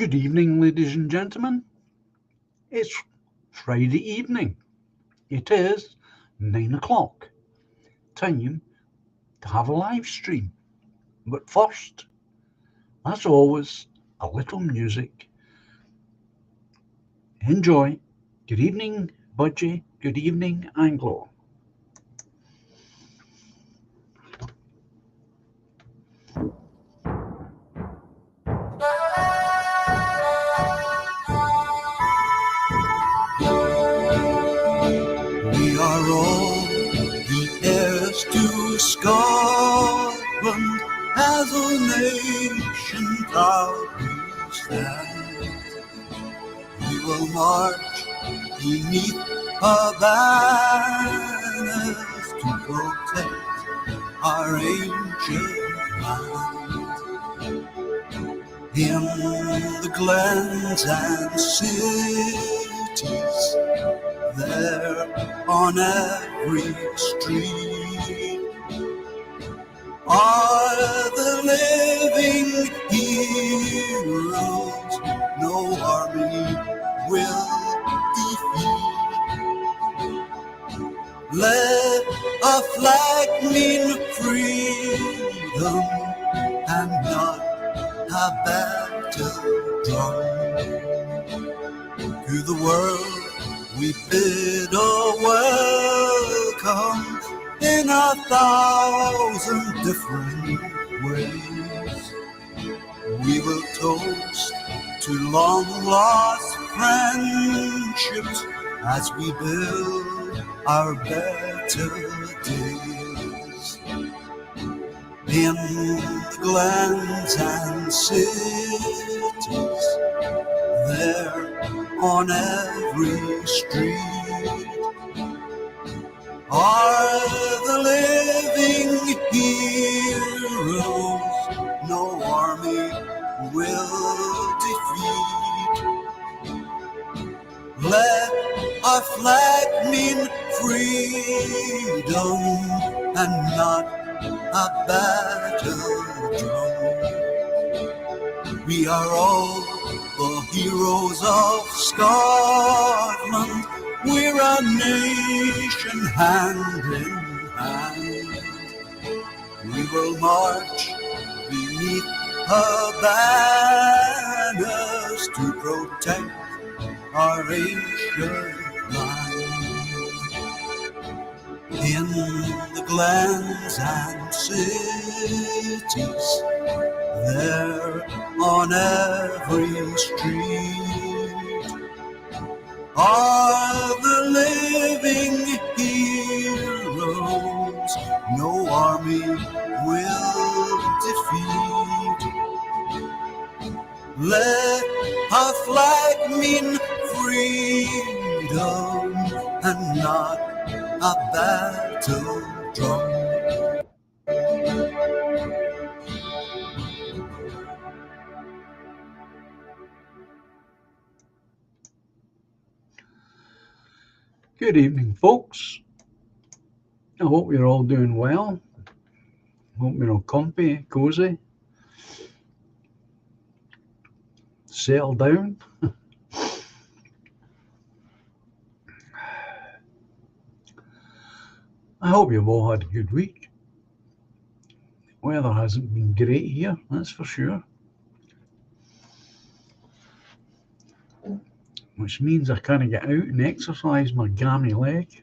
Good evening, ladies and gentlemen. It's Friday evening. It is 9 o'clock. Time to have a live stream. But first, as always, a little music. Enjoy. Good evening, Budgie. Good evening, Anglo. We are all the heirs to Scotland, as a nation proudly stand. We will march beneath her banners to protect our ancient land. In the glens and cities, there on every street are the living heroes no army will defeat. Let a flag mean freedom and not a battle drum. To the world we bid a welcome in 1,000 different ways. We will toast to long lost friendships as we build our better days. In the glens and cities, there on every street are the living heroes no army will defeat. Let our flag mean freedom and not a battle drum. We are all the heroes of Scotland. We're a nation hand in hand. We will march beneath her banners to protect our ancient land. In the glens and cities, there on every street are the living heroes no army will defeat. Let our flag mean freedom and not a battle drum. Good evening, folks. I hope you're all doing well. Hope you're all comfy, cozy, settle down. I hope you've all had a good week. Weather hasn't been great here, that's for sure. Which means I can't get out and exercise my gammy leg.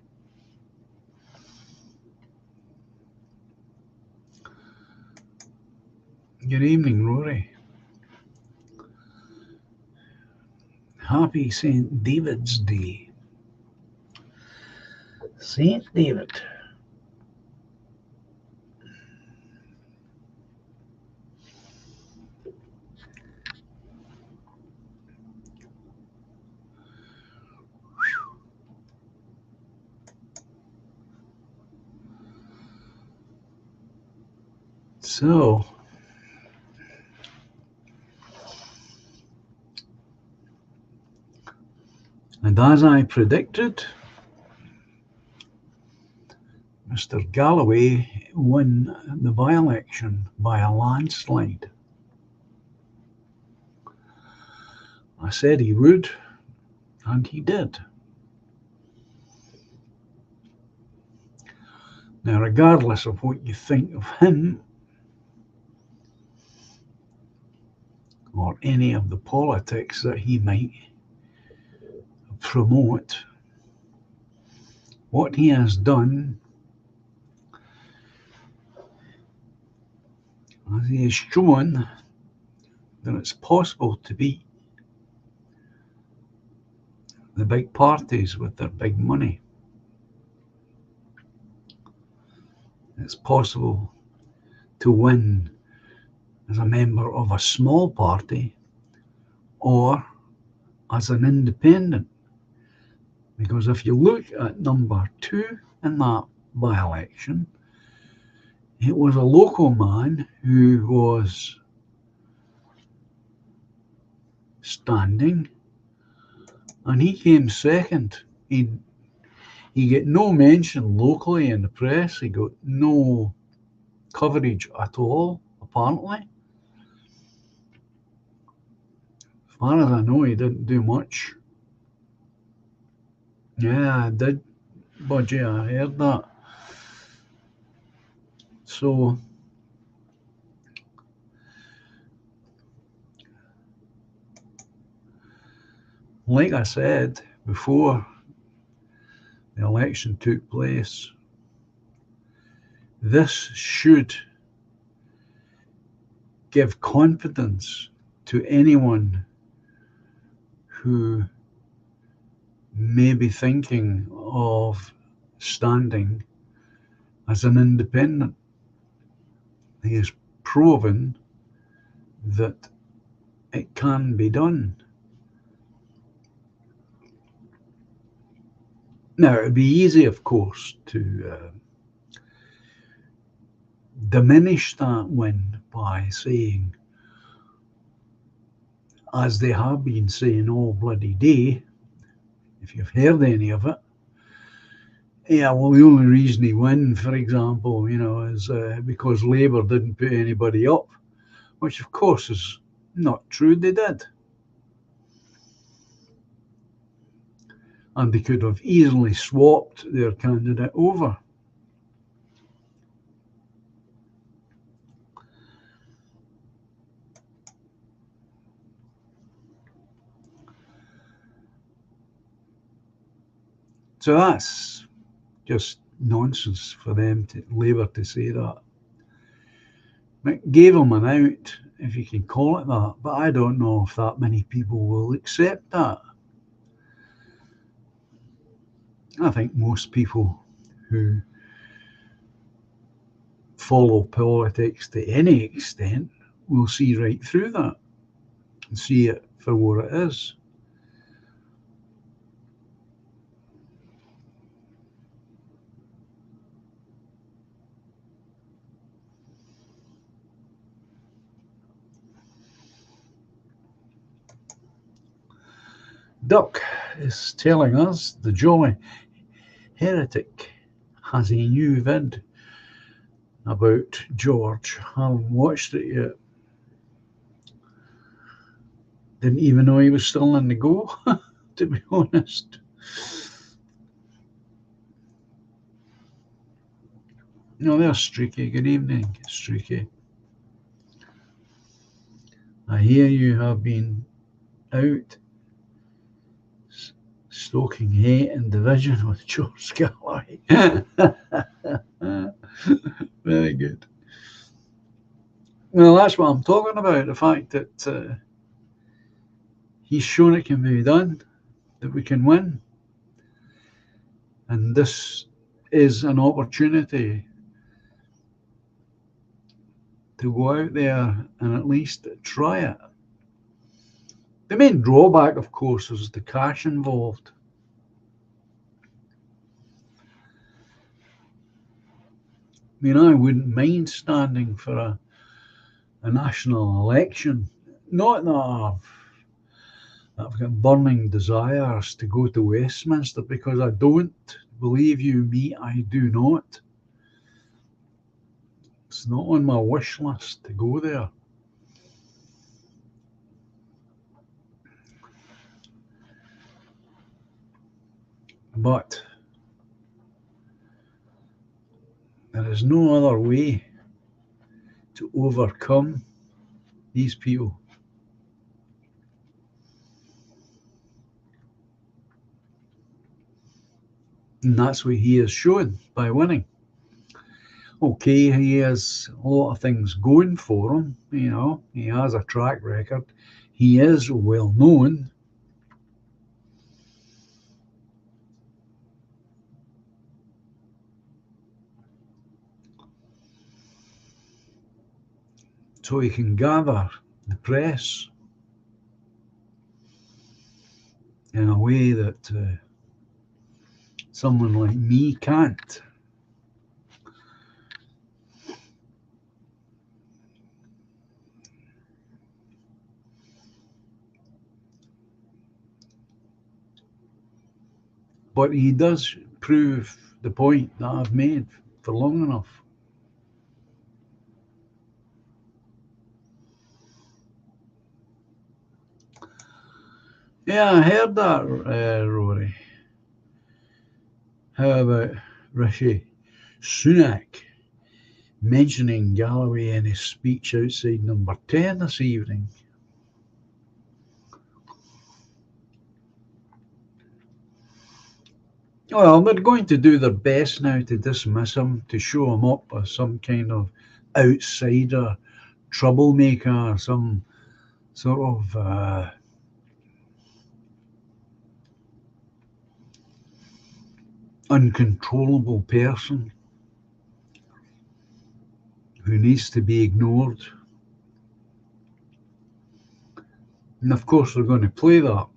Good evening, Rory. Happy St. David's Day. St. David. So, and as I predicted, Mr. Galloway won the by-election by a landslide. I said he would, and he did. Now, regardless of what you think of him or any of the politics that he might promote, what he has done, as he has shown that it's possible to beat the big parties with their big money. It's possible to win as a member of a small party or as an independent. Because if you look at number 2 in that by-election, it was a local man who was standing, and he came second. He got no mention locally in the press. He got no coverage at all, apparently. As far as I know, he didn't do much. Yeah, I did, Budgie, I heard that. So, like I said before the election took place, this should give confidence to anyone who may be thinking of standing as an independent. He has proven that it can be done. Now, it would be easy, of course, to diminish that win by saying, as they have been saying all bloody day, if you've heard any of it, yeah, well, the only reason he won, for example, is because Labour didn't put anybody up, which of course is not true. They did. And they could have easily swapped their candidate over. So that's just nonsense for them, Labour, to say that. It gave them an out, if you can call it that, but I don't know if that many people will accept that. I think most people who follow politics to any extent will see right through that and see it for what it is. Duck is telling us the Jolly Heretic has a new vid about George. I haven't watched it yet. Didn't even know he was still in the go, to be honest. No, there's Streaky. Good evening, Streaky. I hear you have been out stoking hate and division with George Galloway. Very good. Well, that's what I'm talking about, the fact that he's shown it can be done, that we can win. And this is an opportunity to go out there and at least try it. The main drawback, of course, is the cash involved. I mean, I wouldn't mind standing for a national election. Not that I've got burning desires to go to Westminster, because I don't. Believe you me, I do not. It's not on my wish list to go there. But there is no other way to overcome these people. And that's what he has shown by winning. Okay, he has a lot of things going for him, he has a track record. He is well known. So he can gather the press in a way that someone like me can't. But he does prove the point that I've made for long enough. Yeah, I heard that, Rory. How about Rishi Sunak mentioning Galloway in his speech outside Number 10 this evening? Well, they're going to do their best now to dismiss him, to show him up as some kind of outsider, troublemaker, some sort of uncontrollable person who needs to be ignored. And of course, they're going to play that.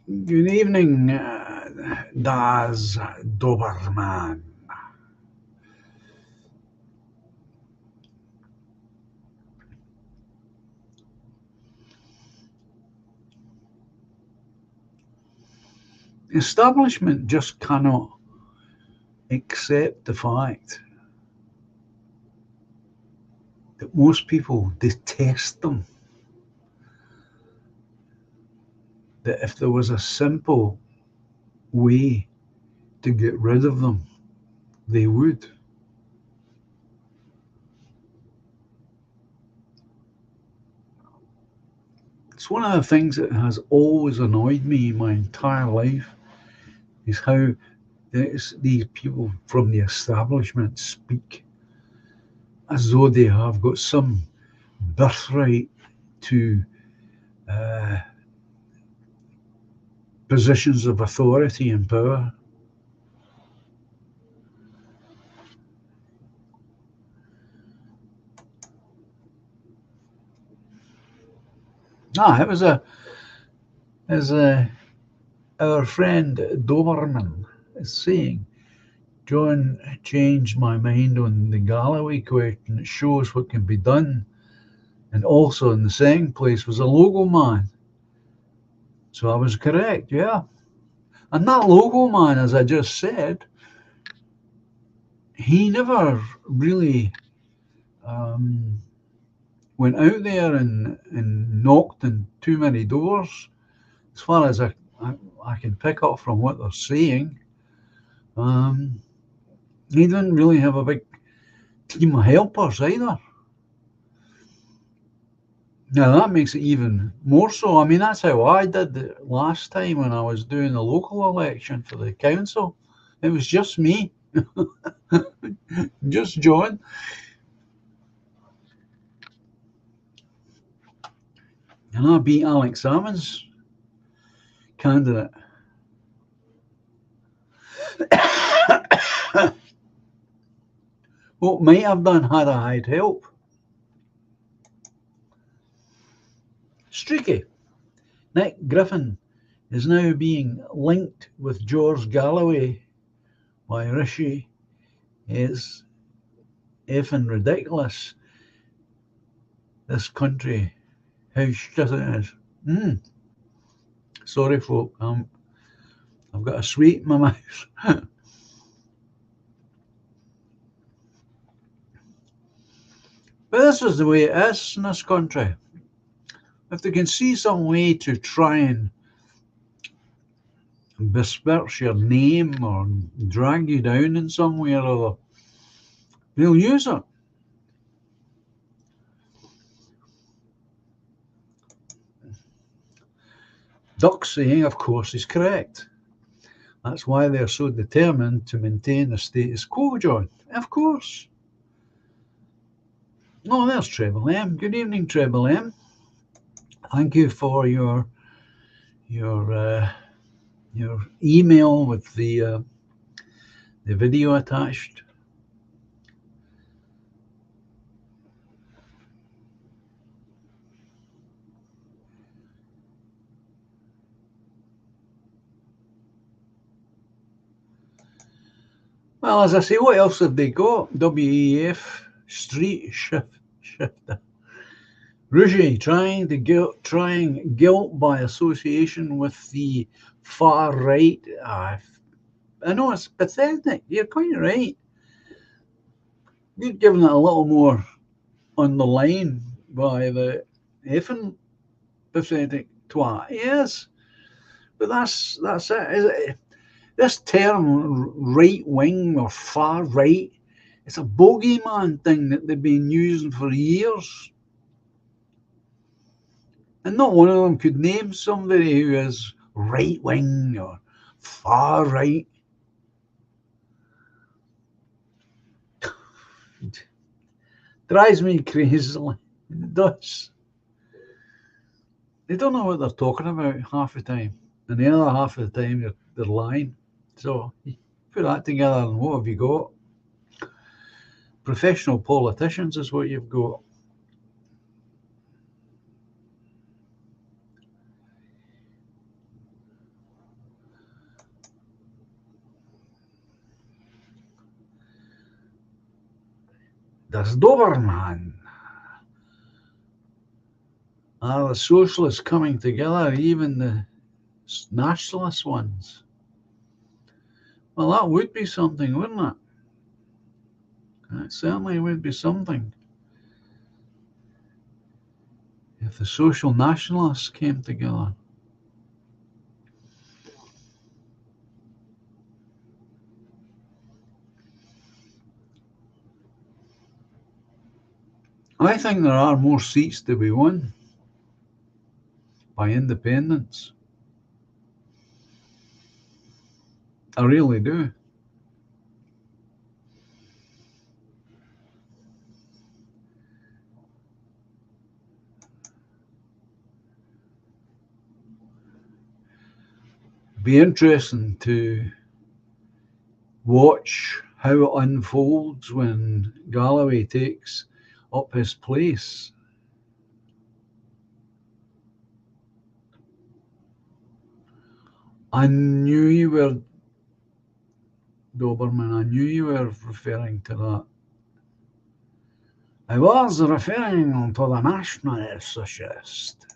Good evening, Das Doberman. Establishment just cannot accept the fact that most people detest them. That if there was a simple way to get rid of them, they would. It's one of the things that has always annoyed me my entire life, is how these people from the establishment speak as though they have got some birthright to positions of authority and power. It was our friend Doberman is saying, John changed my mind on the Galloway question. It shows what can be done. And also in the second place was a logo man. So I was correct, yeah. And that logo man, as I just said, he never really went out there and knocked on too many doors, as far as I can pick up from what they're saying. He didn't really have a big team of helpers either. Now that makes it even more so. I mean, that's how I did it last time when I was doing the local election for the council. It was just me, just John. And I beat Alex Salmon's candidate. What might have done had I had help. Streaky. Nick Griffin is now being linked with George Galloway. Why, Rishi is effing ridiculous. This country, how shit it is. Sorry, folk. I've got a sweet in my mouth. But this is the way it is in this country. If they can see some way to try and besmirch your name or drag you down in some way or other, they'll use it. Duck's saying, of course, is correct. That's why they're so determined to maintain the status quo, John. Of course. Oh, there's Treble M. Good evening, Treble M. Thank you for your email with the video attached. Well, as I say, what else have they got? WEF, Street Shifter. Rouget trying guilt by association with the far right. I know it's pathetic. You're quite right. You're giving it a little more on the line by the effing pathetic twat. Yes, but that's it. Is it? This term right wing or far right, it's a bogeyman thing that they've been using for years. And not one of them could name somebody who is right wing or far right. Drives me crazy. It does. They don't know what they're talking about half the time. And the other half of the time they're lying. So you put that together and what have you got? Professional politicians is what you've got. Das Doberman. Are the socialists coming together, even the nationalist ones? Well, that would be something, wouldn't it? It certainly would be something. If the social nationalists came together. I think there are more seats to be won by independents. I really do. Be interesting to watch how it unfolds when Galloway takes up his place. I knew you were, Doberman, I knew you were referring to that. I was referring to the National Socialist.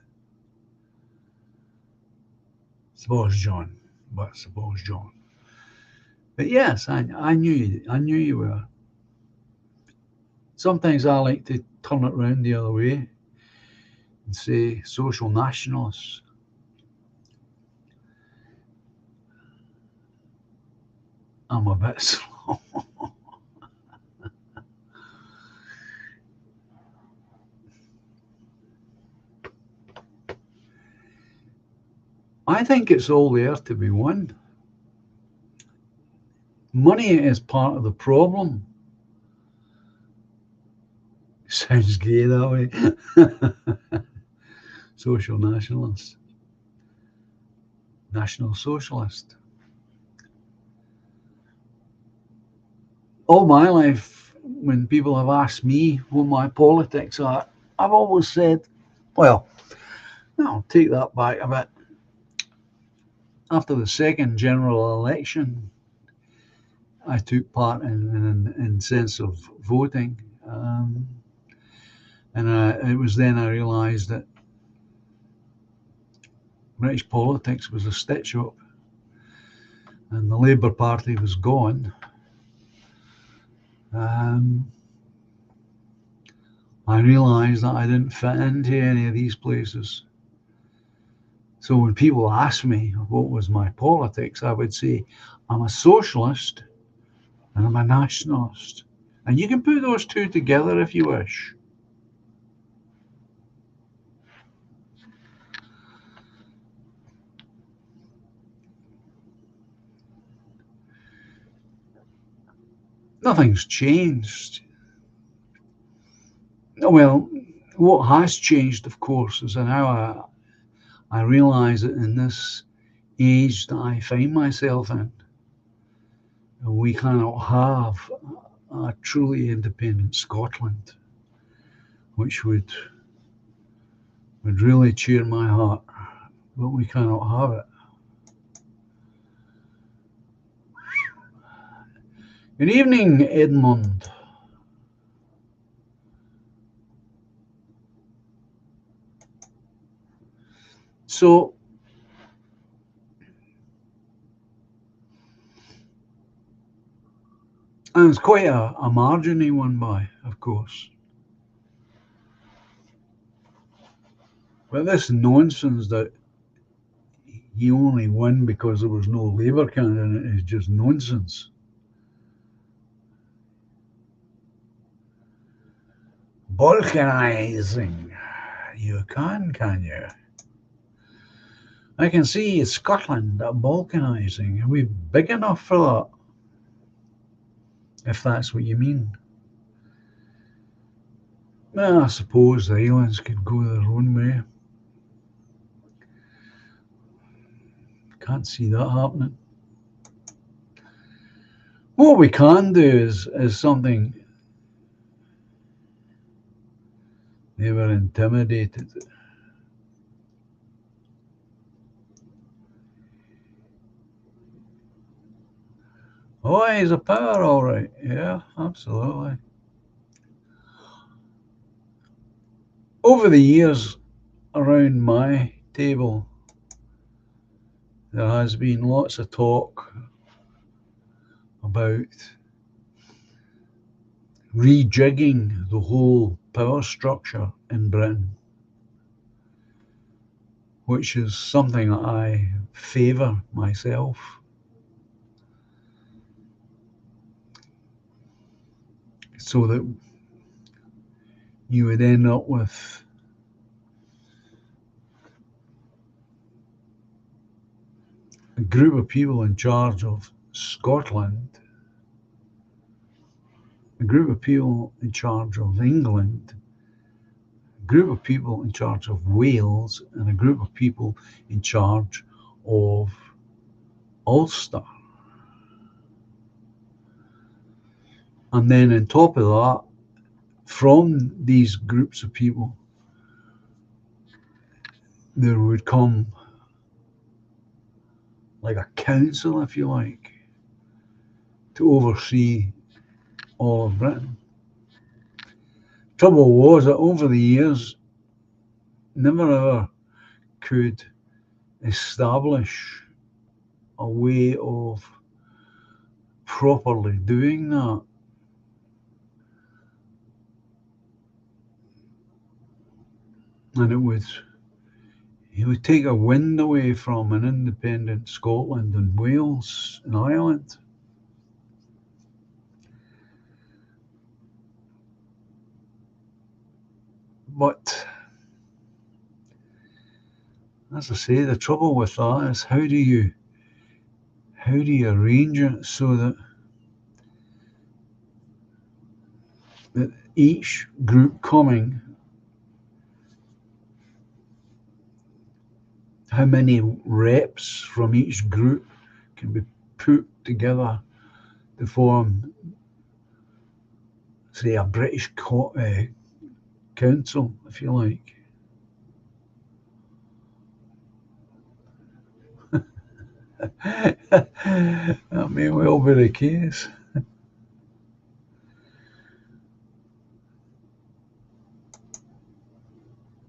Suppose John. But yes, I knew you were. Sometimes I like to turn it round the other way and say social nationalists. I'm a bit slow. I think it's all there to be won. Money is part of the problem. Sounds gay that way. Social nationalist. National Socialist. All my life, when people have asked me what my politics are, I've always said, well, I'll take that back a bit. After the second general election, I took part in sense of voting. And it was then I realised that British politics was a stitch up and the Labour Party was gone. I realised that I didn't fit into any of these places. So when people ask me what was my politics, I would say I'm a socialist and I'm a nationalist. And you can put those two together if you wish. Nothing's changed. Well, what has changed, of course, is now I realise that in this age that I find myself in, we cannot have a truly independent Scotland, which would really cheer my heart, but we cannot have it. Good evening, Edmund. So, and it's quite a margin he won by, of course. But this nonsense that he only won because there was no Labour candidate is just nonsense. Balkanising. You can you? I can see Scotland balkanising. Are we big enough for that? If that's what you mean. Well, I suppose the islands could go their own way. Can't see that happening. What we can do is something. They were intimidated. Oh, he's a power, all right. Yeah, absolutely. Over the years, around my table, there has been lots of talk about rejigging the whole power structure in Britain, which is something that I favour myself. So that you would end up with a group of people in charge of Scotland, a group of people in charge of England, a group of people in charge of Wales, and a group of people in charge of Ulster. And then on top of that, from these groups of people, there would come like a council, if you like, to oversee all of Britain. Trouble was that over the years, never ever could establish a way of properly doing that. And it would take a wind away from an independent Scotland and Wales and Ireland. But as I say, the trouble with that is how do you arrange it so that each group coming, how many reps from each group can be put together to form, say, a British council, if you like. That may well be the case.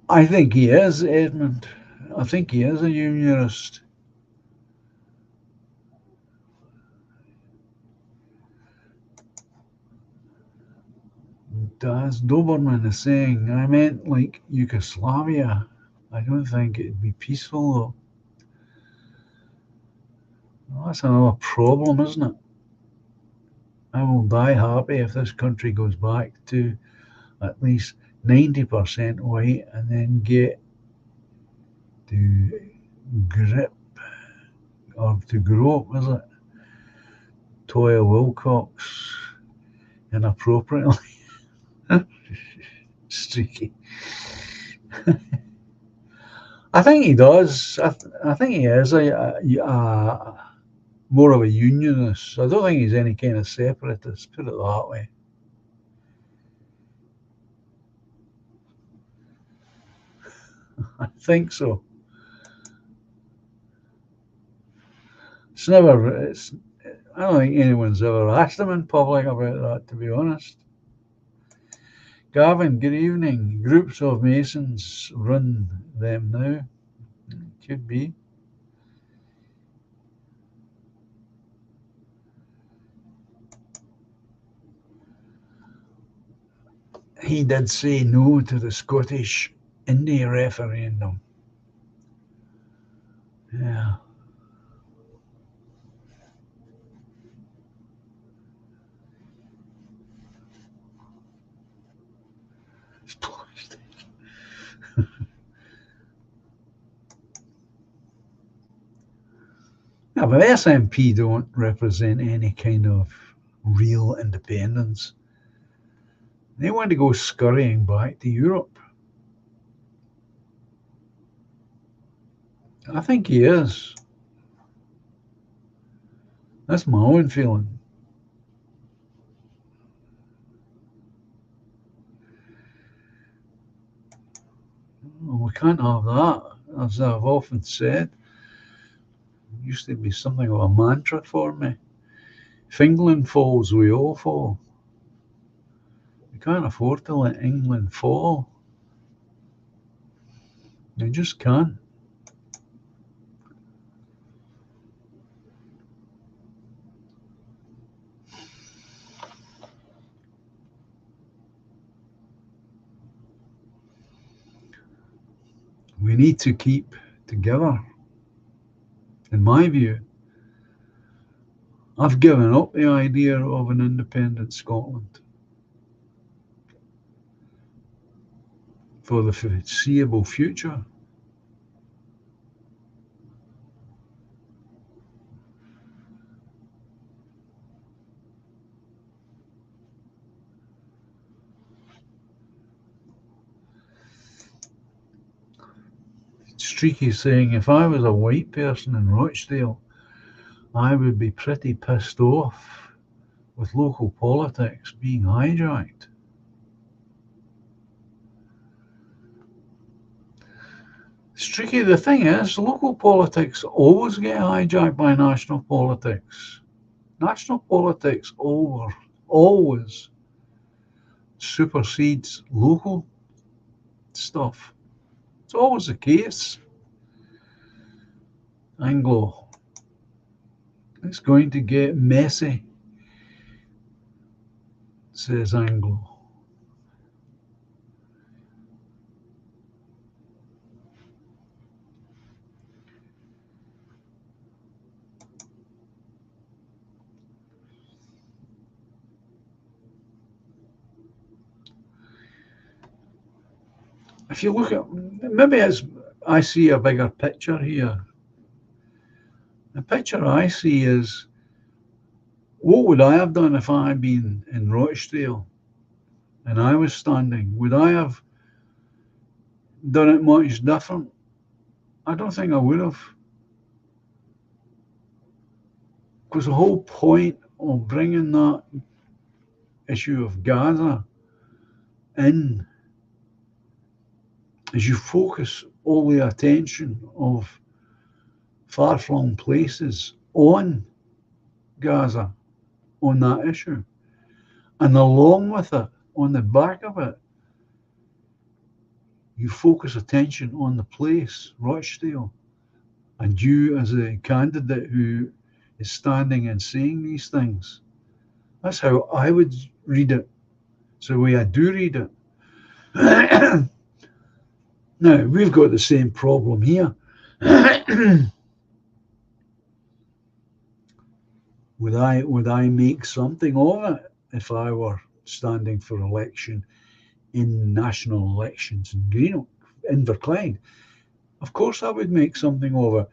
I think he is, Edmund. I think he is a unionist. As Doberman is saying, I meant like Yugoslavia. I don't think it'd be peaceful though. Well, that's another problem, isn't it? I will die happy if this country goes back to at least 90% white and then get to grip or to grow up, is it? Toya Wilcox inappropriately. Streaky. I think he does. I think he is more of a unionist. I don't think he's any kind of separatist, put it that way. I think so. I don't think anyone's ever asked him in public about that, to be honest. Gavin, good evening. Groups of Masons run them now. Could be. He did say no to the Scottish Indie referendum. Yeah. Yeah, but SNP don't represent any kind of real independence. They want to go scurrying back to Europe. I think he is. That's my own feeling. Well, we can't have that. As I've often said, it used to be something of a mantra for me. If England falls, we all fall. We can't afford to let England fall. We just can't. We need to keep together. In my view, I've given up the idea of an independent Scotland for the foreseeable future. Streaky saying, if I was a white person in Rochdale, I would be pretty pissed off with local politics being hijacked. Streaky, the thing is, local politics always get hijacked by national politics. National politics always supersedes local stuff. It's always the case. Anglo. It's going to get messy, says Anglo. If you look at, maybe I see a bigger picture here. The picture I see is, what would I have done if I had been in Rochdale and I was standing? Would I have done it much different? I don't think I would have. Because the whole point of bringing that issue of Gaza in is you focus all the attention of far-flung places on Gaza, on that issue. And along with it, on the back of it, you focus attention on the place, Rochdale. And you, as a candidate who is standing and saying these things, that's how I would read it. It's the way I do read it. Now, we've got the same problem here. Would I make something of it if I were standing for election in national elections in Greenock, Inverclyde? Of course I would make something of it.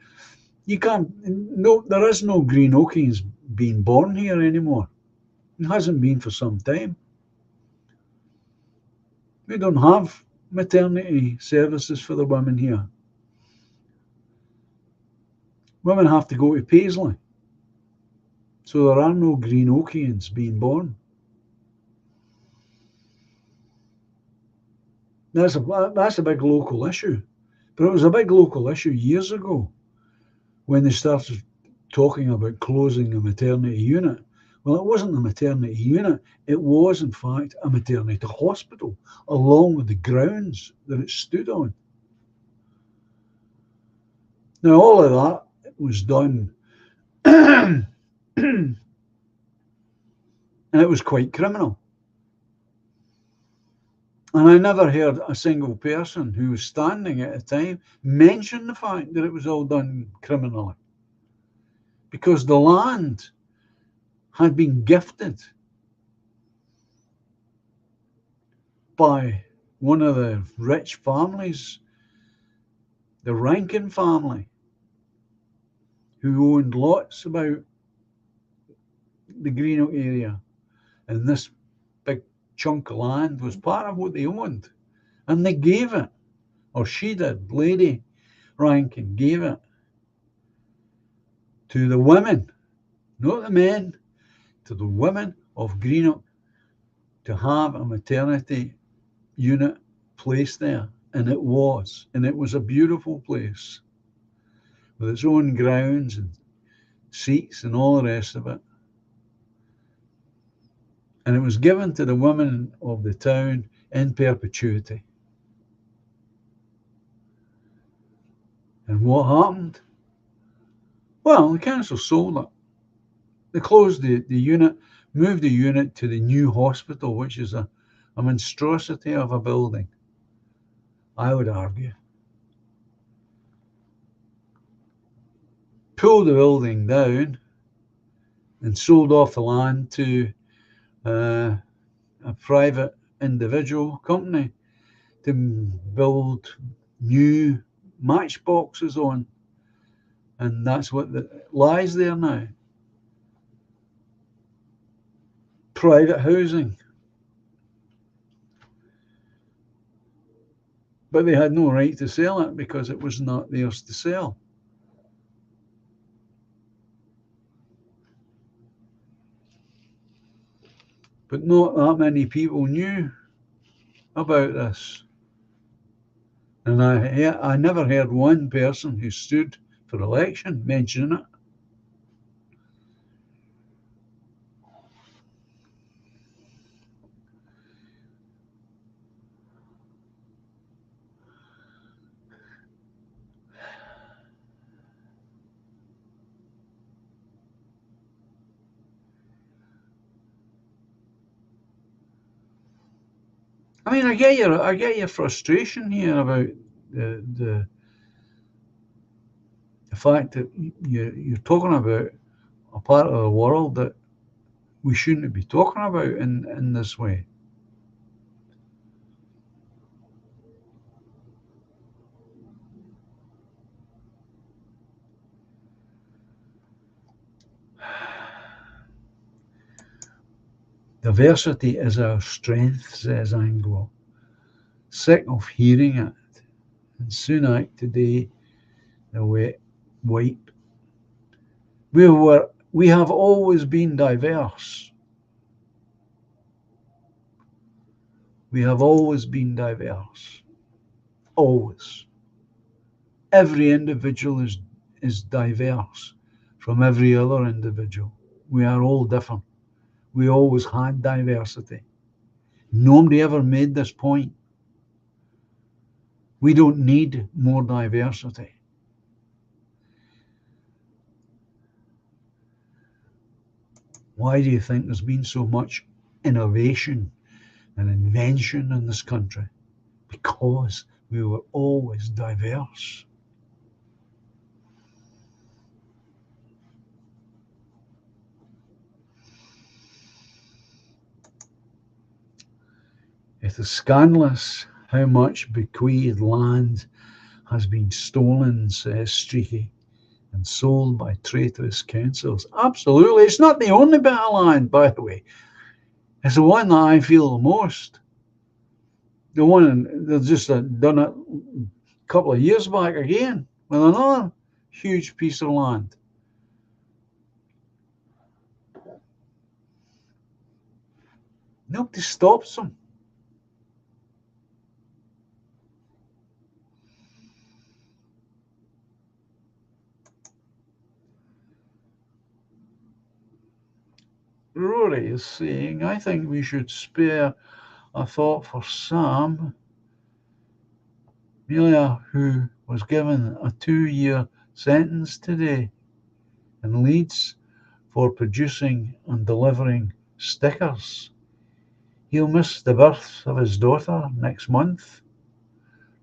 You can't, no, there is no Greenokians being born here anymore. It hasn't been for some time. We don't have maternity services for the women here. Women have to go to Paisley. So there are no Greenokians being born. That's a big local issue. But it was a big local issue years ago when they started talking about closing a maternity unit. Well, it wasn't a maternity unit. It was, in fact, a maternity hospital, along with the grounds that it stood on. Now, all of that was done, and it was quite criminal. And I never heard a single person who was standing at the time mention the fact that it was all done criminally. Because the land had been gifted by one of the rich families, the Rankin family, who owned lots about the Greenock area. And this big chunk of land was part of what they owned. And they gave it, or she did, Lady Rankin gave it to the women, not the men, to the women of Greenock to have a maternity unit placed there. And it was a beautiful place with its own grounds and seats and all the rest of it. And it was given to the women of the town in perpetuity. And what happened? Well, the council sold it. They closed the unit, moved the unit to the new hospital, which is a monstrosity of a building, I would argue. Pulled the building down and sold off the land to a private individual company to build new matchboxes on. And that's what lies there now. Private housing. But they had no right to sell it because it was not theirs to sell. But not that many people knew about this. And I never heard one person who stood for election mention it. I mean, I get your frustration here about the fact that you're talking about a part of the world that we shouldn't be talking about in this way. Diversity is our strength, says Anglo. Sick of hearing it. And Sunak today, the wipe. We have always been diverse. We have always been diverse. Always. Every individual is diverse from every other individual. We are all different. We always had diversity. Nobody ever made this point. We don't need more diversity. Why do you think there's been so much innovation and invention in this country? Because we were always diverse. It is scandalous how much bequeathed land has been stolen, says Streaky, and sold by traitorous councils. Absolutely. It's not the only bit of land, by the way. It's the one that I feel the most. The one they've just done it a couple of years back again with another huge piece of land. Nobody stops them. Rory is saying, I think we should spare a thought for Sam Melia, who was given a 2-year sentence today in Leeds for producing and delivering stickers. He'll miss the birth of his daughter next month.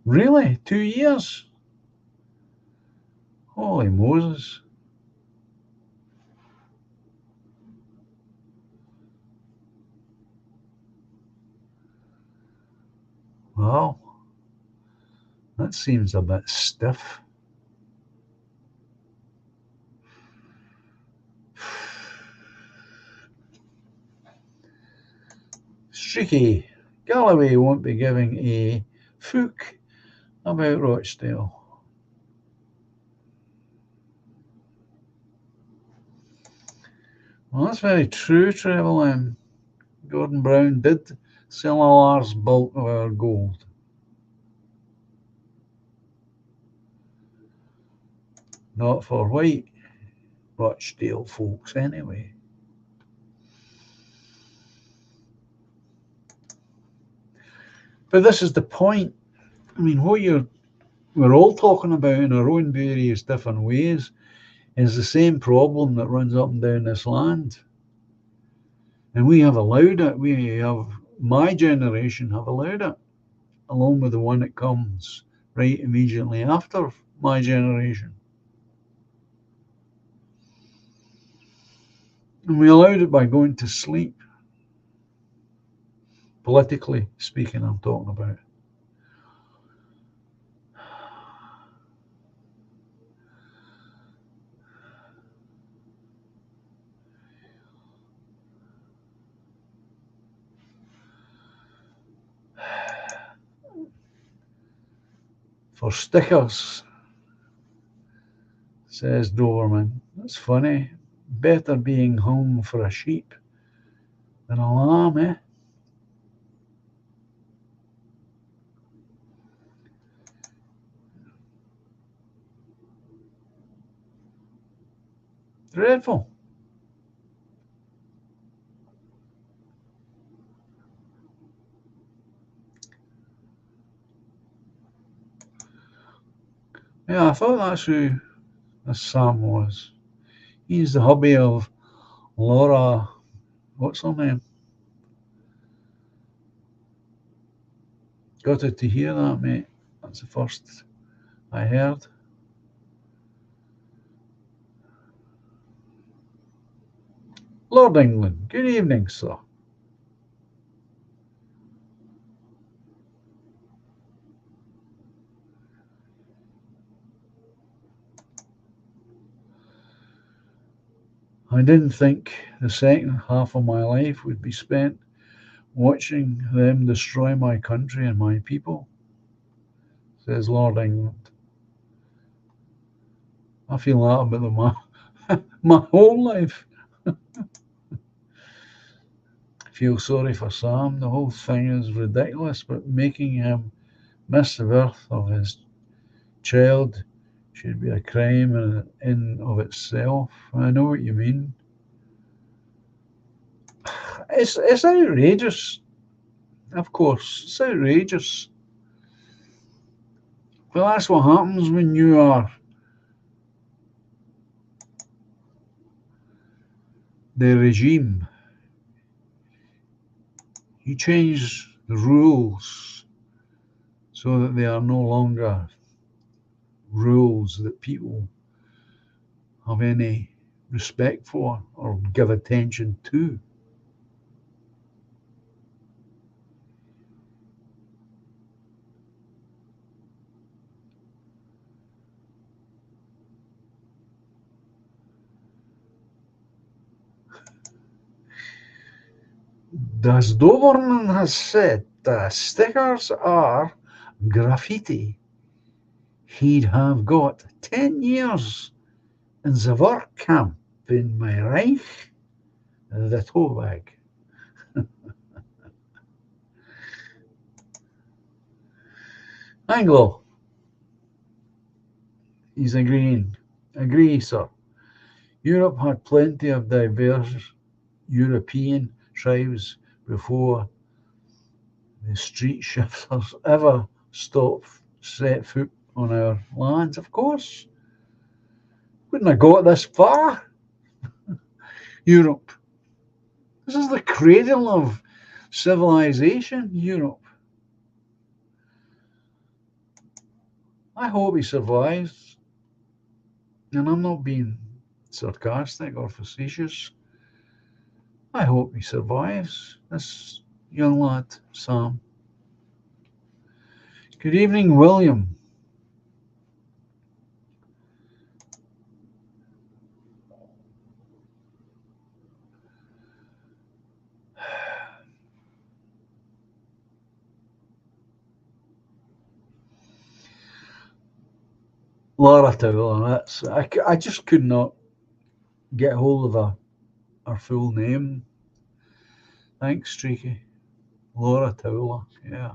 Really? 2 years? Holy Moses. Well, that seems a bit stiff. Streaky. Galloway won't be giving a fook about Rochdale. Well, that's very true, Treble. Gordon Brown did sell a large bulk of our gold. Not for white Rochdale folks, anyway. But this is the point. I mean, we're all talking about in our own various different ways is the same problem that runs up and down this land. And we have allowed it. My generation have allowed it, along with the one that comes right immediately after my generation. And we allowed it by going to sleep. Politically speaking, I'm talking about. For stickers, says Doberman. That's funny. Better being hung for a sheep than a lamb, eh? Dreadful. Yeah, I thought that's who this Sam was. He's the hubby of Laura. What's her name? Got it to hear that, mate. That's the first I heard. Lord England, good evening, sir. I didn't think the second half of my life would be spent watching them destroy my country and my people, says Lord England. I feel that about my whole life. I feel sorry for Sam. The whole thing is ridiculous, but making him miss the birth of his child should be a crime in of itself. I know what you mean. It's outrageous. Of course, it's outrageous. Well, that's what happens when you are the regime. You change the rules so that they are no longer rules that people have any respect for or give attention to. Das Doberman has said that stickers are graffiti. He'd have got 10 years in the work camp in my Reich, the Tobag. Anglo, he's agreeing. Agree, sir. Europe had plenty of diverse European tribes before the street shifters ever set foot on our lands, of course. Wouldn't have got this far. Europe. This is the cradle of civilization, Europe. I hope he survives. And I'm not being sarcastic or facetious. I hope he survives, this young lad, Sam. Good evening, William. Laura Taylor, I just could not get hold of her full name. Thanks, Streaky. Laura Taylor, yeah.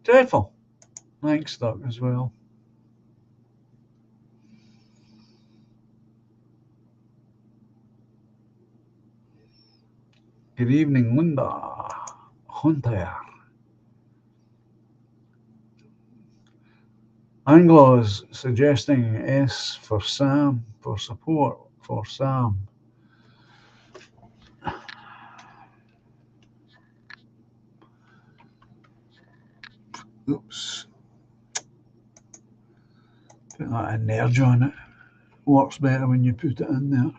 Dreadful. Thanks, Doc, as well. Good evening, Linda Hunter. Anglo is suggesting S for Sam, for support for Sam. Oops. Put that energy on it. Works better when you put it in there.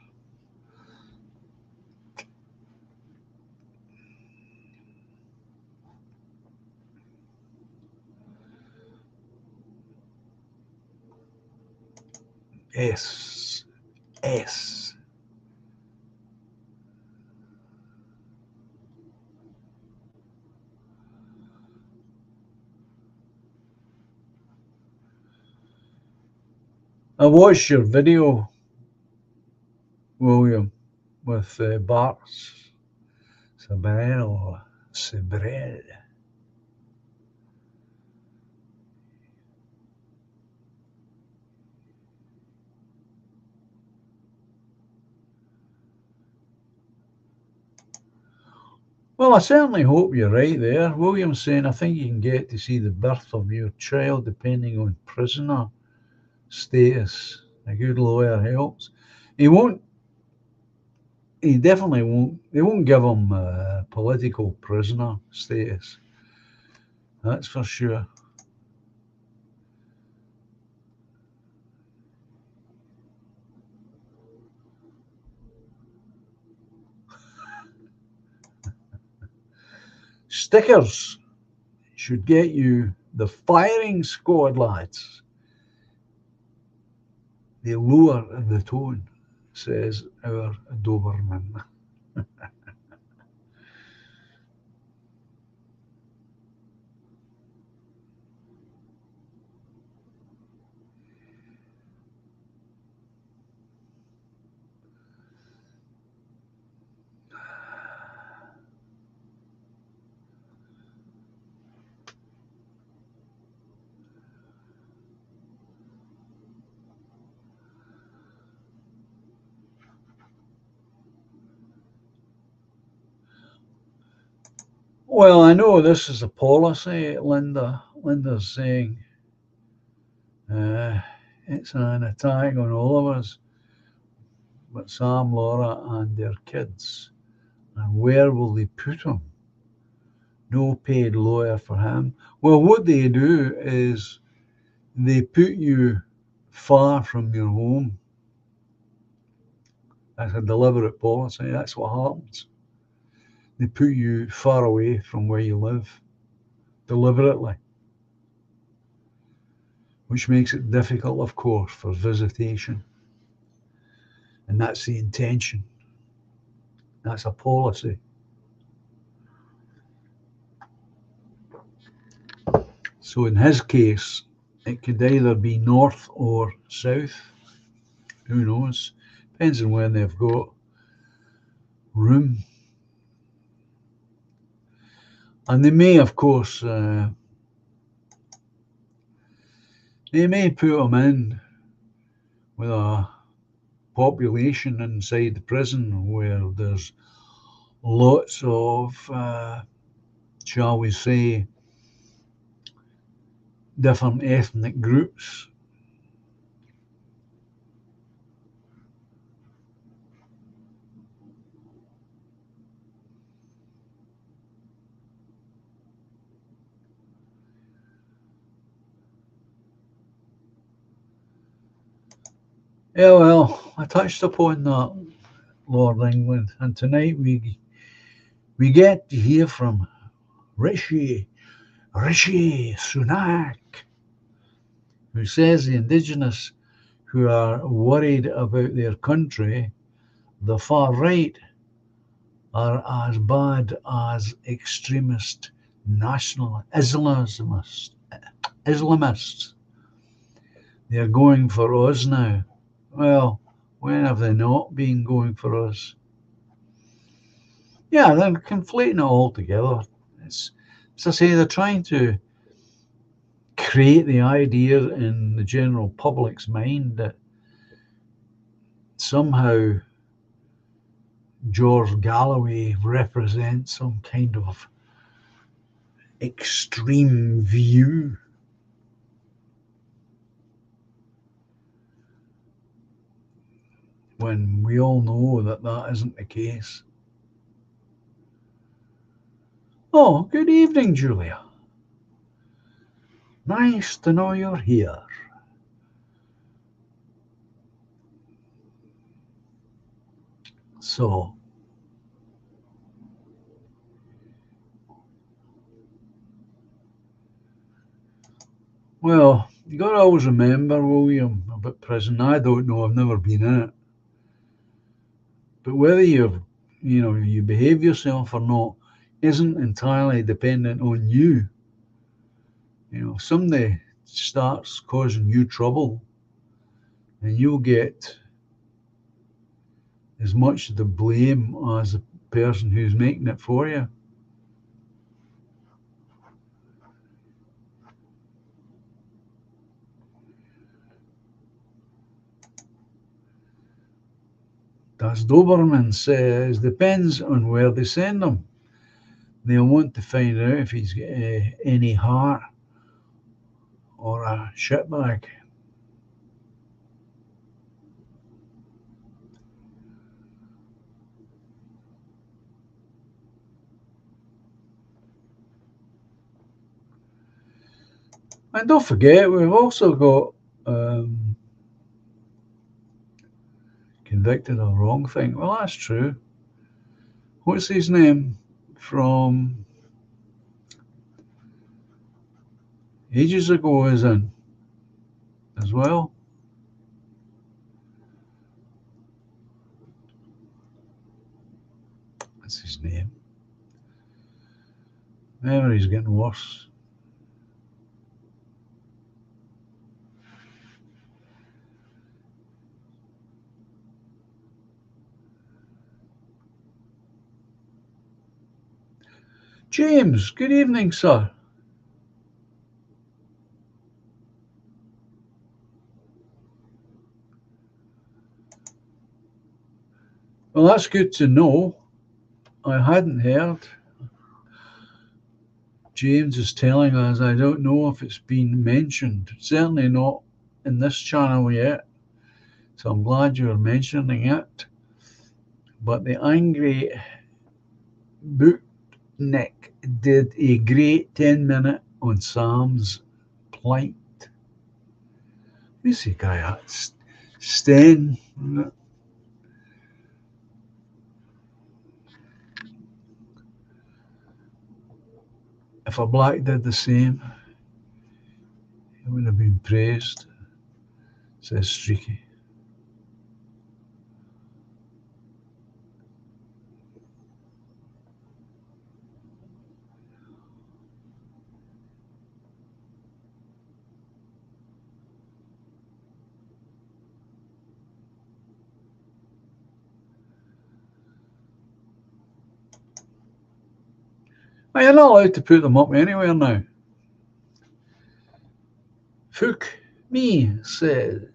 S. S. I watched your video, William, with Bart Sabrel. Well, I certainly hope you're right there. William's saying, I think you can get to see the birth of your child depending on prisoner status. A good lawyer helps. He definitely won't, they won't give him political prisoner status. That's for sure. Stickers should get you the firing squad, lads. They lower the tone, says our Doberman. Well, I know this is a policy, Linda. Linda's saying it's an attack on all of us, but Sam, Laura, and their kids. And where will they put him? No paid lawyer for him. Well, what they do is they put you far from your home. That's a deliberate policy. That's what happens. They put you far away from where you live, deliberately, which makes it difficult, of course, for visitation. And that's the intention. That's a policy. So in his case, it could either be north or south. Who knows? Depends on when they've got room. And they may, of course, they may put them in with a population inside the prison where there's lots of, shall we say, different ethnic groups. Yeah, well, I touched upon that, Lord England, and tonight we get to hear from Rishi Sunak, who says the indigenous who are worried about their country, the far right, are as bad as extremist national Islamists. They're going for us now. Well, when have they not been going for us? Yeah, they're conflating it all together. It's, as I say, they're trying to create the idea in the general public's mind that somehow George Galloway represents some kind of extreme view. When we all know that that isn't the case. Oh, good evening, Julia. Nice to know you're here. So, well, you got to always remember, William, about prison. I don't know, I've never been in it. But whether you behave yourself or not isn't entirely dependent on you. If somebody starts causing you trouble, then you'll get as much of the blame as the person who's making it for you. Das Doberman says, depends on where they send him. They'll want to find out if he's got any heart or a shitbag. And don't forget, we've also got convicted of the wrong thing. Well, that's true. What's his name from ages ago is in as well? That's his name. Memory's getting worse. James, good evening, sir. Well, that's good to know. I hadn't heard. James is telling us, I don't know if it's been mentioned. Certainly not in this channel yet. So I'm glad you're mentioning it. But the Angry Bootnik did a great 10-minute on Sam's plight. Who's the guy at? Sten. If a black did the same, he would have been praised, says Streaky. Well, you're not allowed to put them up anywhere now. Fook me said,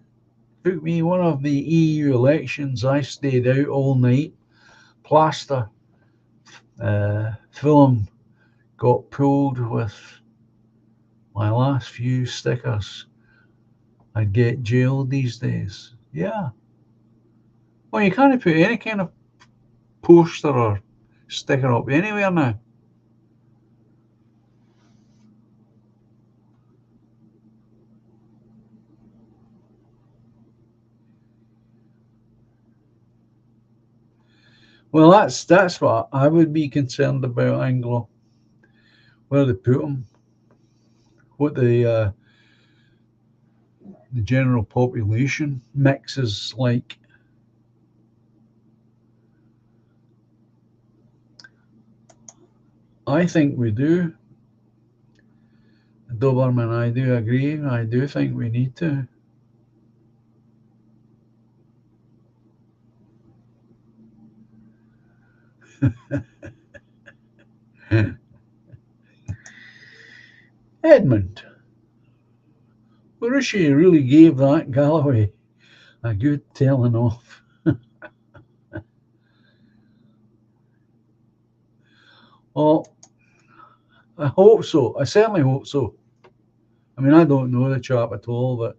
Fook me, one of the EU elections, I stayed out all night. Plaster film got pulled with my last few stickers. I'd get jailed these days. Yeah. Well, you can't put any kind of poster or sticker up anywhere now. Well, that's what I would be concerned about, Anglo. Where they put them, what the general population mix is like. I think we do. Doberman, I do agree. I do think we need to. Edmund, Mauritia really gave that Galloway a good telling off. Well, I hope so. I certainly hope so. I mean, I don't know the chap at all, but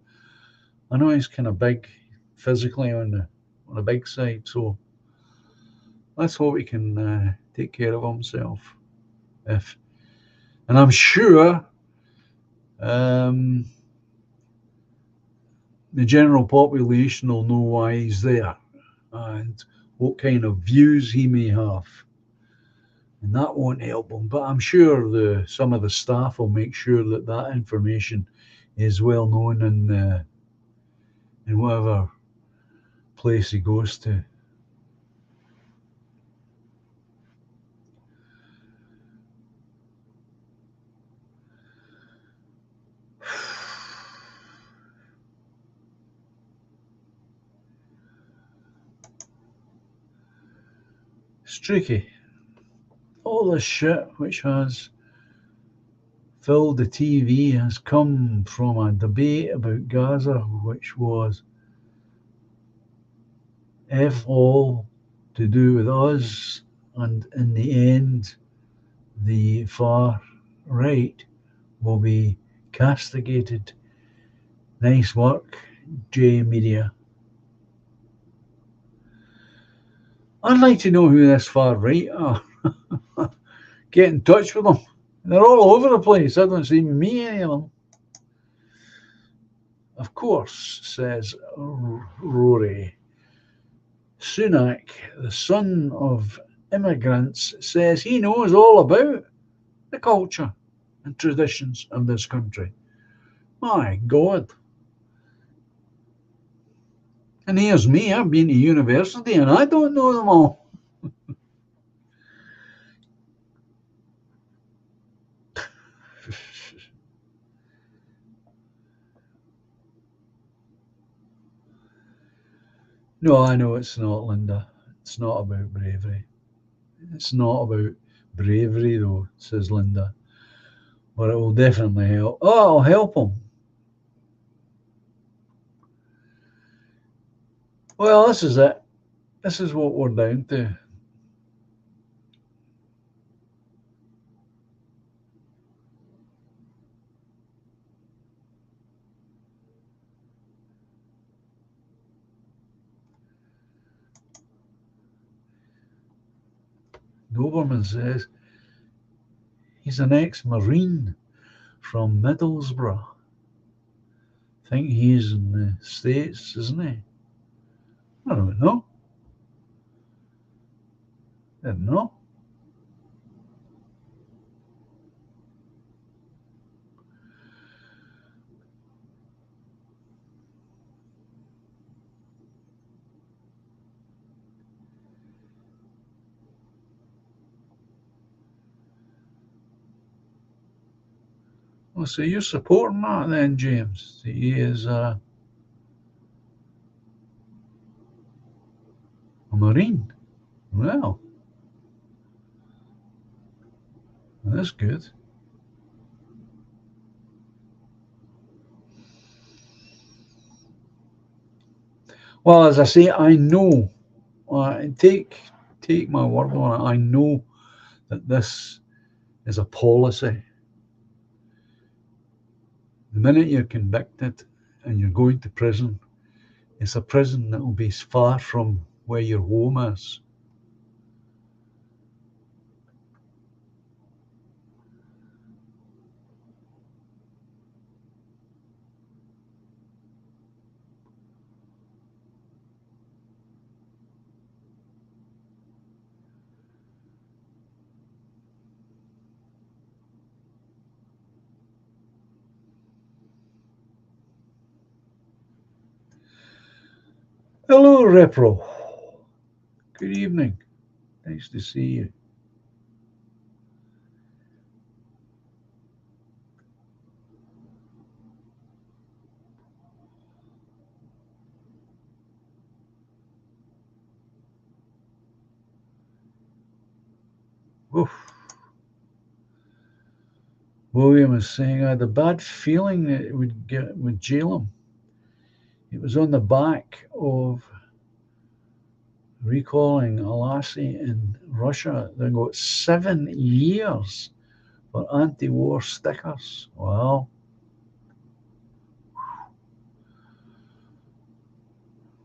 I know he's kind of big physically on the big side. So let's hope he can take care of himself. If and I'm sure um, the general population will know why he's there and what kind of views he may have. And that won't help him. But I'm sure some of the staff will make sure that that information is well known in whatever place he goes to. Streaky. All this shit which has filled the TV has come from a debate about Gaza, which was F all to do with us, and in the end, the far right will be castigated. Nice work, J Media. I'd like to know who this far right are. Get in touch with them. They're all over the place. I don't seem to meet any of them. Of course, says Rory. Sunak, the son of immigrants, says he knows all about the culture and traditions of this country. My God. And here's me, I've been to university and I don't know them all. No, I know it's not, Linda. It's not about bravery. It's not about bravery, though, says Linda. But it will definitely help. Oh, it'll help him. Well, this is it. This is what we're down to. Doberman says he's an ex-Marine from Middlesbrough. I think he's in the States, isn't he? I don't know. Didn't know. Well, so you're supporting that then, James? He is a Marine. Well, That's good. Well, as I say, I know. Take my word on it. I know that this is a policy. The minute you're convicted and you're going to prison, it's a prison that will be far from where your home is. Hello, Repro. Good evening. Nice to see you. Oof. William is saying I had a bad feeling that it would jail him. It was on the back of recalling a lassie in Russia that got 7 years for anti-war stickers. Wow.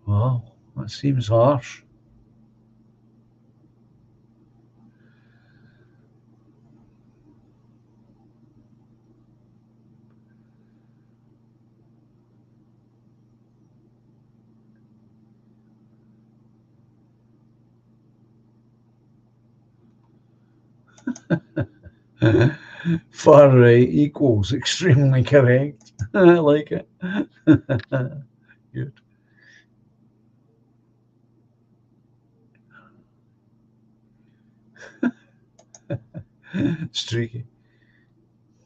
Wow. That seems harsh. Far right equals extremely correct. I like it. Good. Streaky.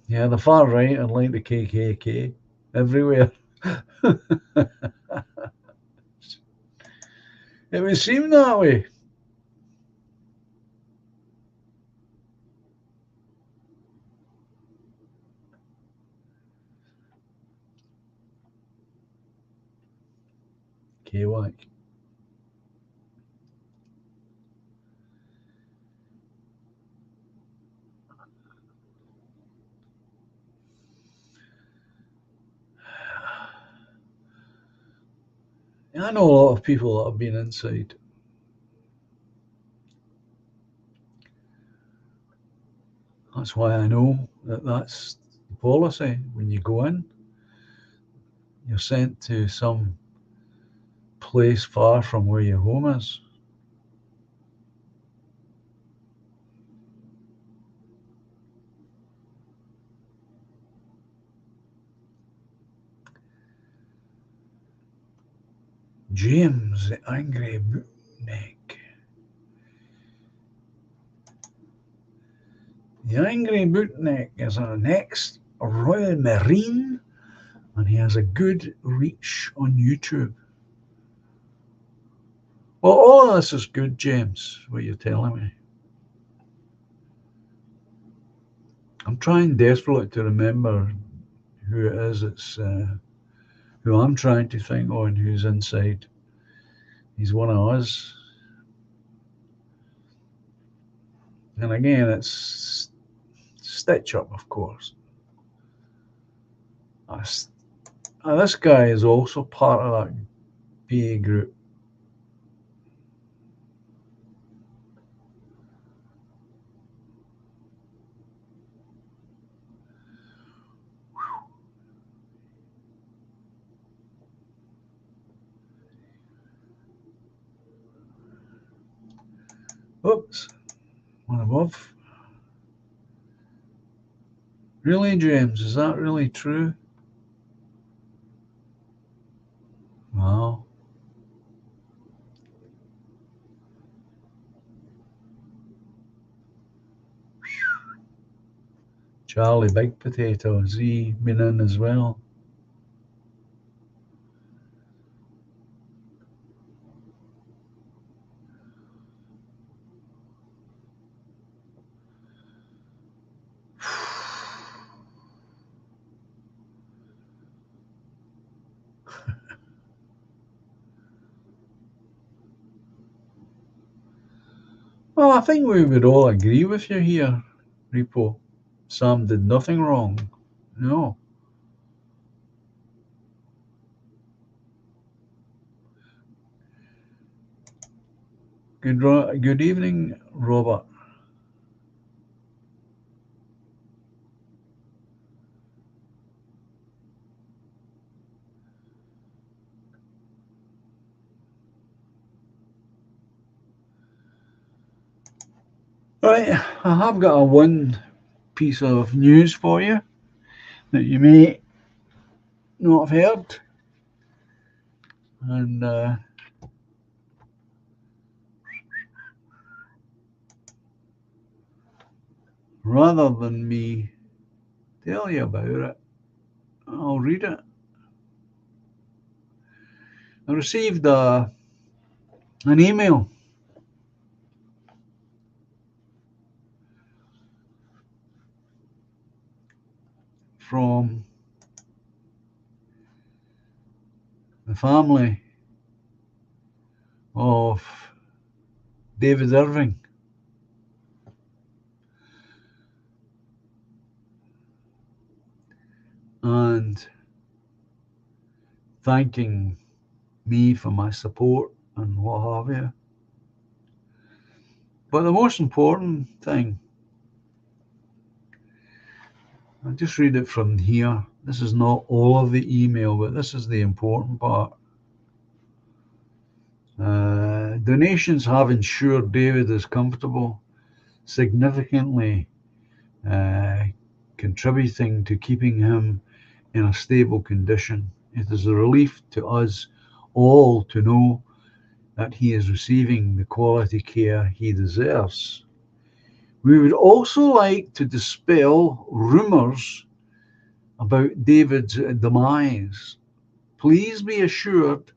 Yeah, the far right are like the KKK everywhere. It would seem that way. KY. I know a lot of people that have been inside. That's why I know that that's the policy. When you go in, you're sent to some place far from where your home is. James, the angry bootneck. The angry bootneck is an ex-Royal Marine, and he has a good reach on YouTube. Well, all of this is good, James, what you're telling me. I'm trying desperately to remember who it is. It's who I'm trying to think on who's inside. He's one of us. And again, it's Stitch Up, of course. This guy is also part of that PA group. Oops, one above. Really, James? Is that really true? Wow. Charlie Big Potato, has he been in as well? Well, I think we would all agree with you here, Repo. Sam did nothing wrong. No. Good evening, Robert. Right, I have got a one piece of news for you that you may not have heard. And rather than me tell you about it, I'll read it. I received an email from the family of David Irving. And thanking me for my support and what have you. But the most important thing, I'll just read it from here. This is not all of the email, but this is the important part. Donations have ensured David is comfortable, significantly contributing to keeping him in a stable condition. It is a relief to us all to know that he is receiving the quality care he deserves. We would also like to dispel rumours about David's demise. Please be assured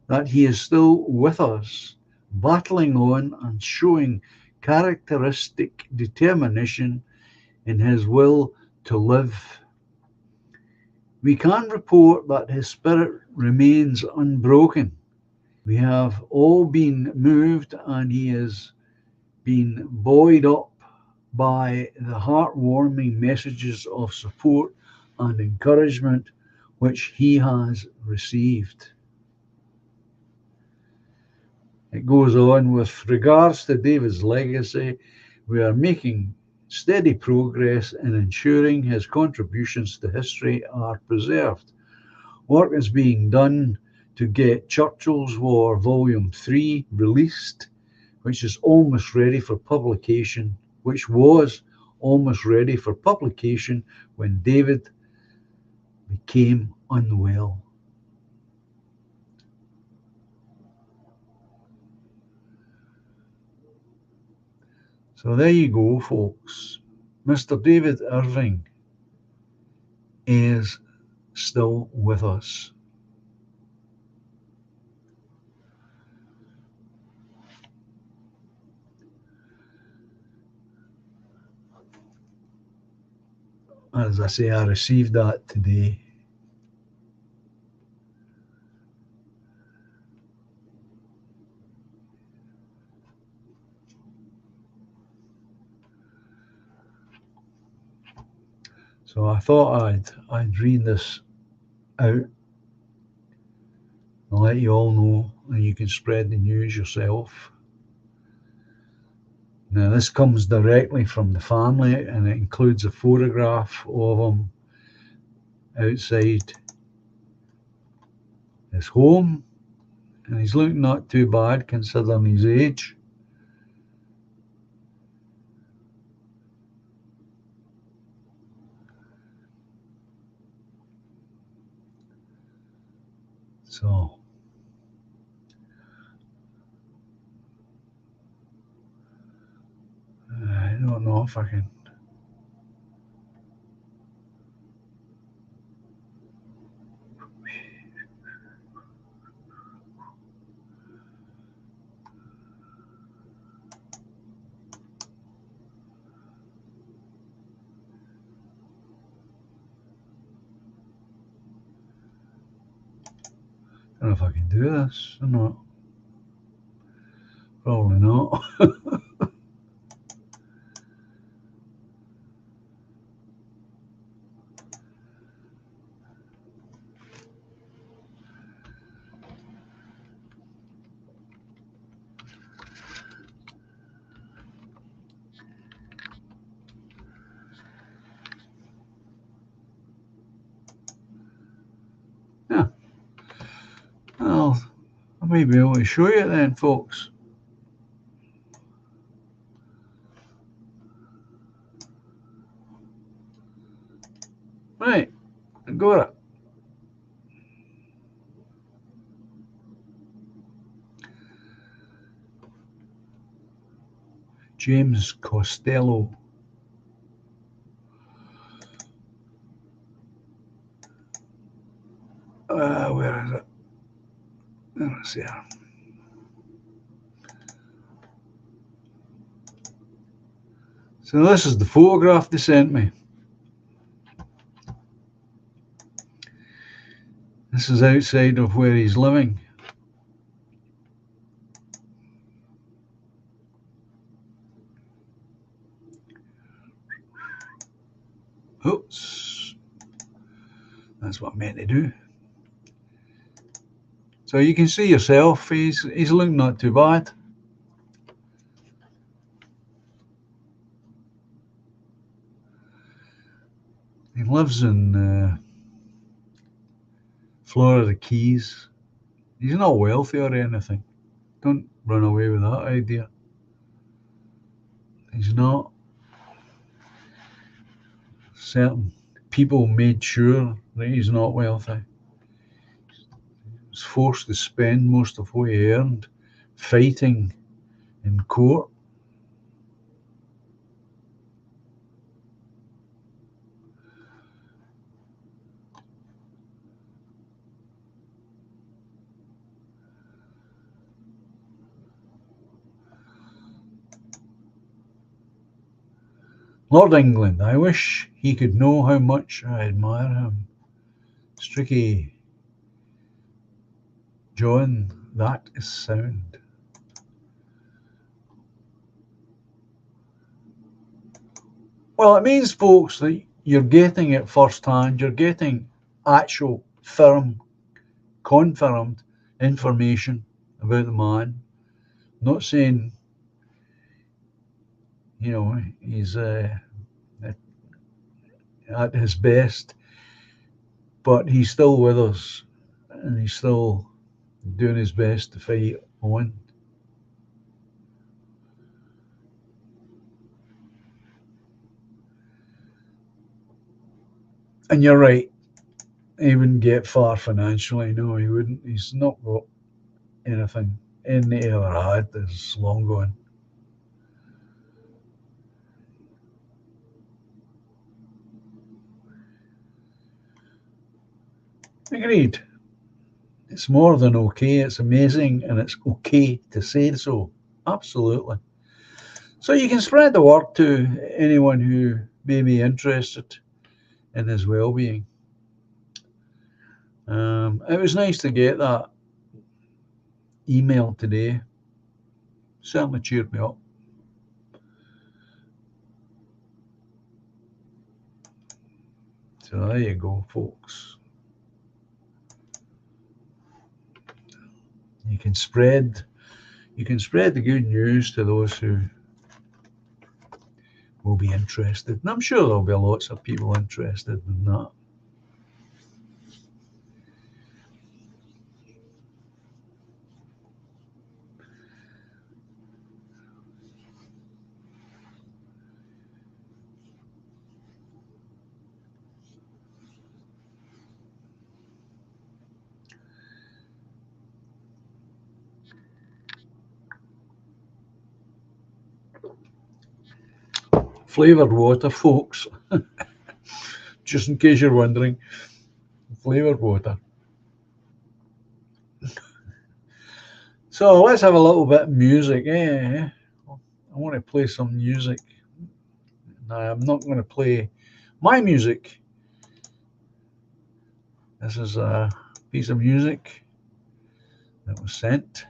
that he is still with us, battling on and showing characteristic determination in his will to live. We can report that his spirit remains unbroken. We have all been moved, and he has been buoyed up by the heartwarming messages of support and encouragement which he has received. It goes on, with regards to David's legacy, we are making steady progress in ensuring his contributions to history are preserved. Work is being done to get Churchill's War Volume 3 released, which was almost ready for publication when David became unwell. So there you go, folks. Mr. David Irving is still with us. As I say, I received that today. So I thought I'd read this out and let you all know, and you can spread the news yourself. Now, this comes directly from the family, and it includes a photograph of him outside his home, and he's looking not too bad considering his age. So I don't know if I can. I don't know if I can do this or not. Probably not. may be able to show you it then, folks. Right, I got it. James Costello. Where is it? Let's see. So this is the photograph they sent me. This is outside of where he's living. Oops. That's what I meant to do. So you can see yourself, he's looking not too bad. He lives in Florida Keys. He's not wealthy or anything. Don't run away with that idea. He's not. Certain people made sure that he's not wealthy. He was forced to spend most of what he earned fighting in court. Lord England, I wish he could know how much I admire him. Stricky John, that is sound. Well, it means, folks, that you're getting it firsthand. You're getting actual, firm, confirmed information about the man. Not saying, you know, he's at his best, but he's still with us, and he's still doing his best to fight on. And you're right, he wouldn't get far financially. No, he wouldn't. He's not got anything in he ever had that's long gone. Agreed. It's more than okay. It's amazing, and it's okay to say so. Absolutely. So you can spread the word to anyone who may be interested in his well-being. It was nice to get that email today. Certainly cheered me up. So there you go, folks. You can spread the good news to those who will be interested. And I'm sure there'll be lots of people interested in that. Flavoured water, folks. Just in case you're wondering, flavoured water. So let's have a little bit of music. I want to play some music. Now, I'm not going to play my music. This is a piece of music that was sent.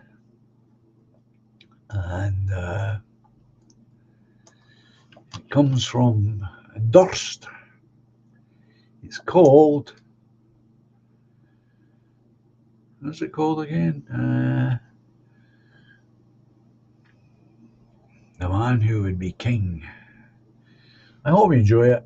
And it comes from Durst. It's called, what's it called again? The Man Who Would Be King. I hope you enjoy it.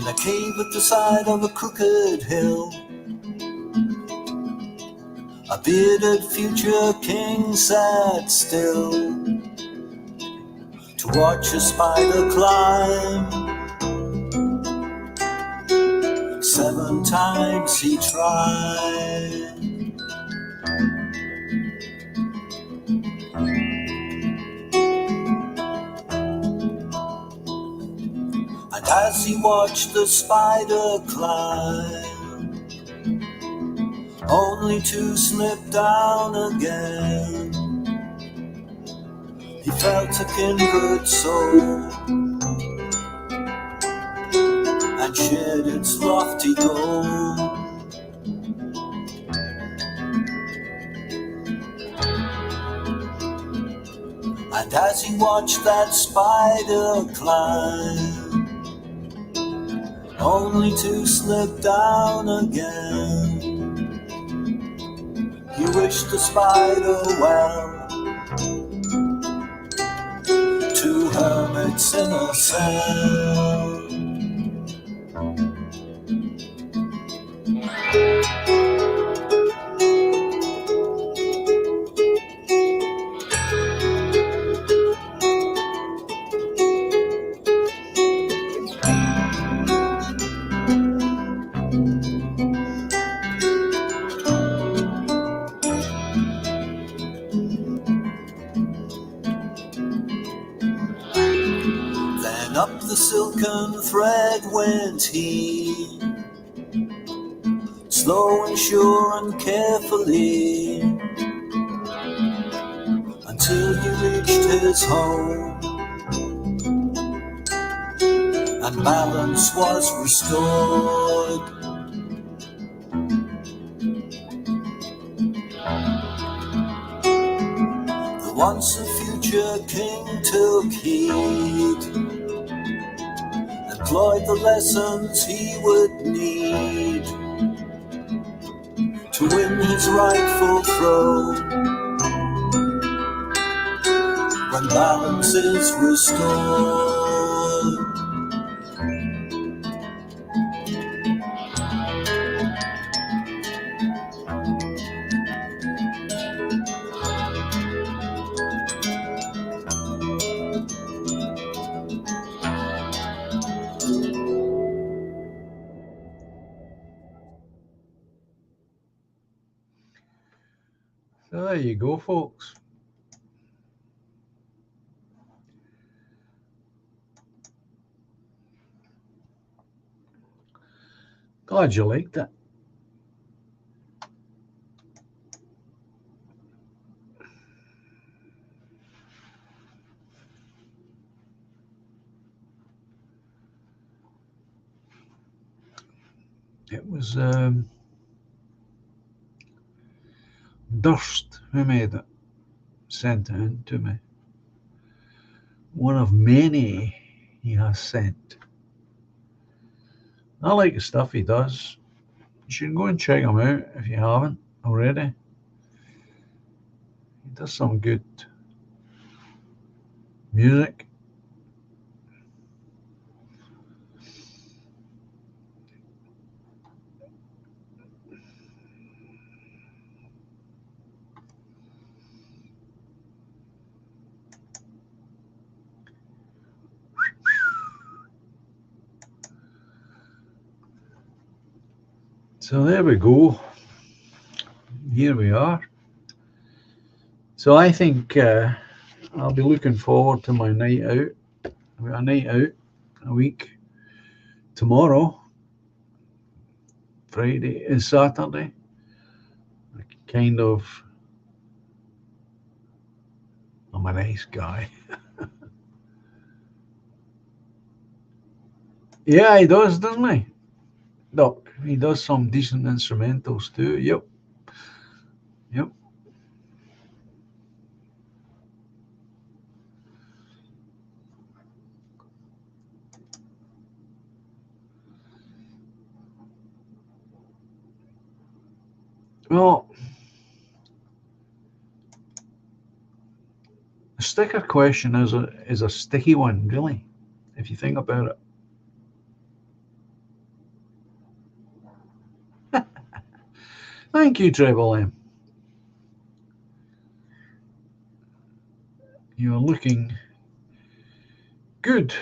in a cave at the side of a crooked hill. A bearded future king sat still to watch a spider climb. 7 times he tried. And as he watched the spider climb, only to slip down again, he felt a kindred soul and shared its lofty goal. And as he watched that spider climb, only to slip down again, he wished the spider well. 2 hermits in a cell. Then up the silken thread went he, slow and sure and carefully, until he reached his home, and balance was restored. The once a future king took heed, employed the lessons he would need to win his rightful throne. When balance is restored, So there you go, folks. Glad you liked it. It was Durst who made it, sent it in to me. One of many he has sent. I like the stuff he does. You should go and check him out if you haven't already. He does some good music. So there we go. Here we are. So I think I'll be looking forward to my night out. I've got a night out a week tomorrow, Friday and Saturday. I'm a nice guy. Yeah, he does, doesn't he? Look, he does some decent instrumentals too. Yep. Well, the sticker question is a sticky one, really, if you think about it. Thank you, Treble M. You're looking good.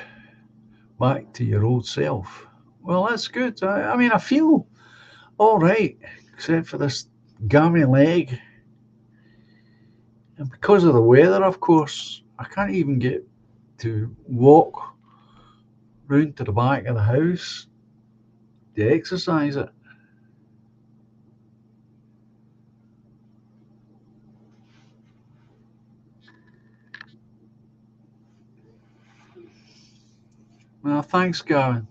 Back to your old self. Well, that's good. I mean, I feel all right, except for this gammy leg. And because of the weather, of course, I can't even get to walk round to the back of the house to exercise it. Well, thanks, Gavin.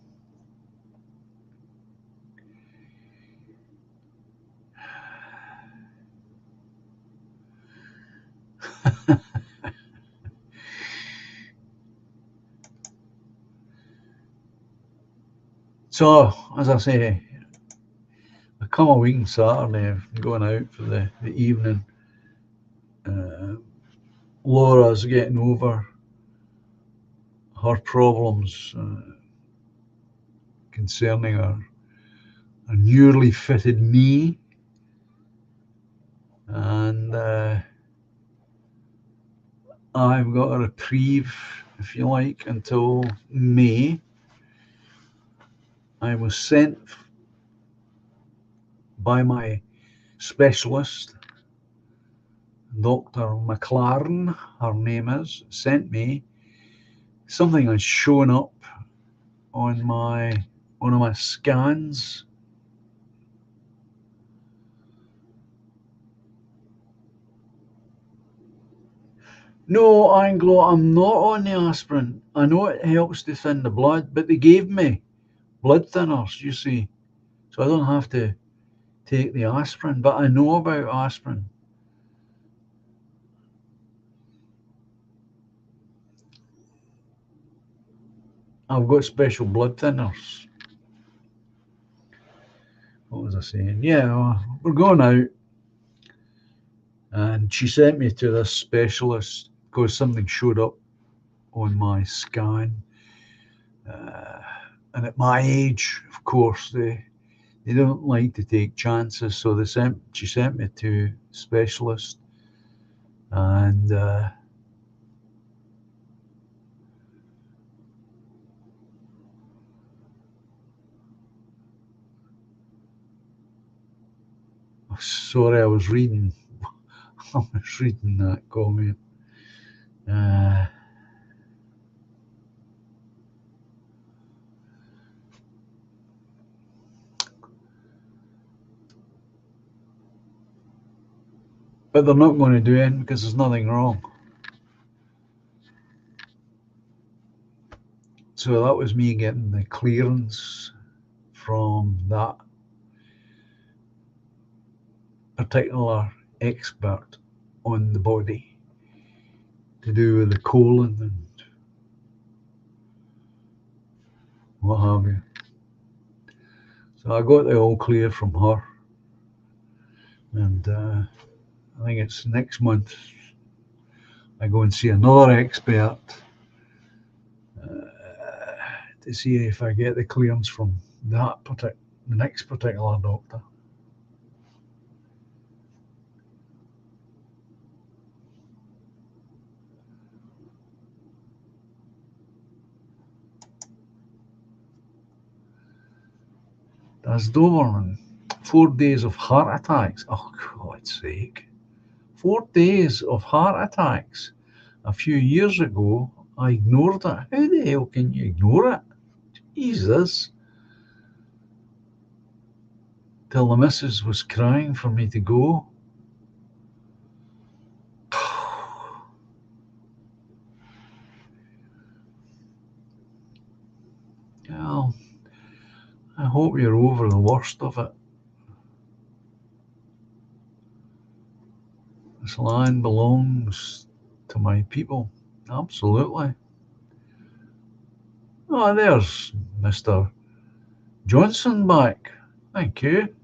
So, as I say, I come a week on Saturday, I'm going out for the evening. Laura's getting over her problems concerning her newly fitted knee. And I've got a reprieve, if you like, until May. I was sent by my specialist, Dr. McLaren, her name is, sent me something that's shown up on one of my scans. No, Anglo, I'm not on the aspirin. I know it helps to thin the blood, but they gave me blood thinners, you see, so I don't have to take the aspirin, but I know about aspirin. I've got special blood thinners. What was I saying? Yeah, we're going out. And she sent me to this specialist because something showed up on my scan. And at my age, of course, they don't like to take chances. So she sent me to a specialist. And sorry, I was reading that comment. But they're not going to do anything because there's nothing wrong. So that was me getting the clearance from that particular expert on the body to do with the colon and what have you. So I got the all clear from her, and I think it's next month I go and see another expert to see if I get the clearance from the next particular doctor. That's Doberman. 4 days of heart attacks. Oh, God's sake. 4 days of heart attacks. A few years ago, I ignored it. How the hell can you ignore it? Jesus. Till the missus was crying for me to go. Well, I hope you're over the worst of it. This land belongs to my people. Absolutely. Oh, there's Mr. Johnson back. Thank you.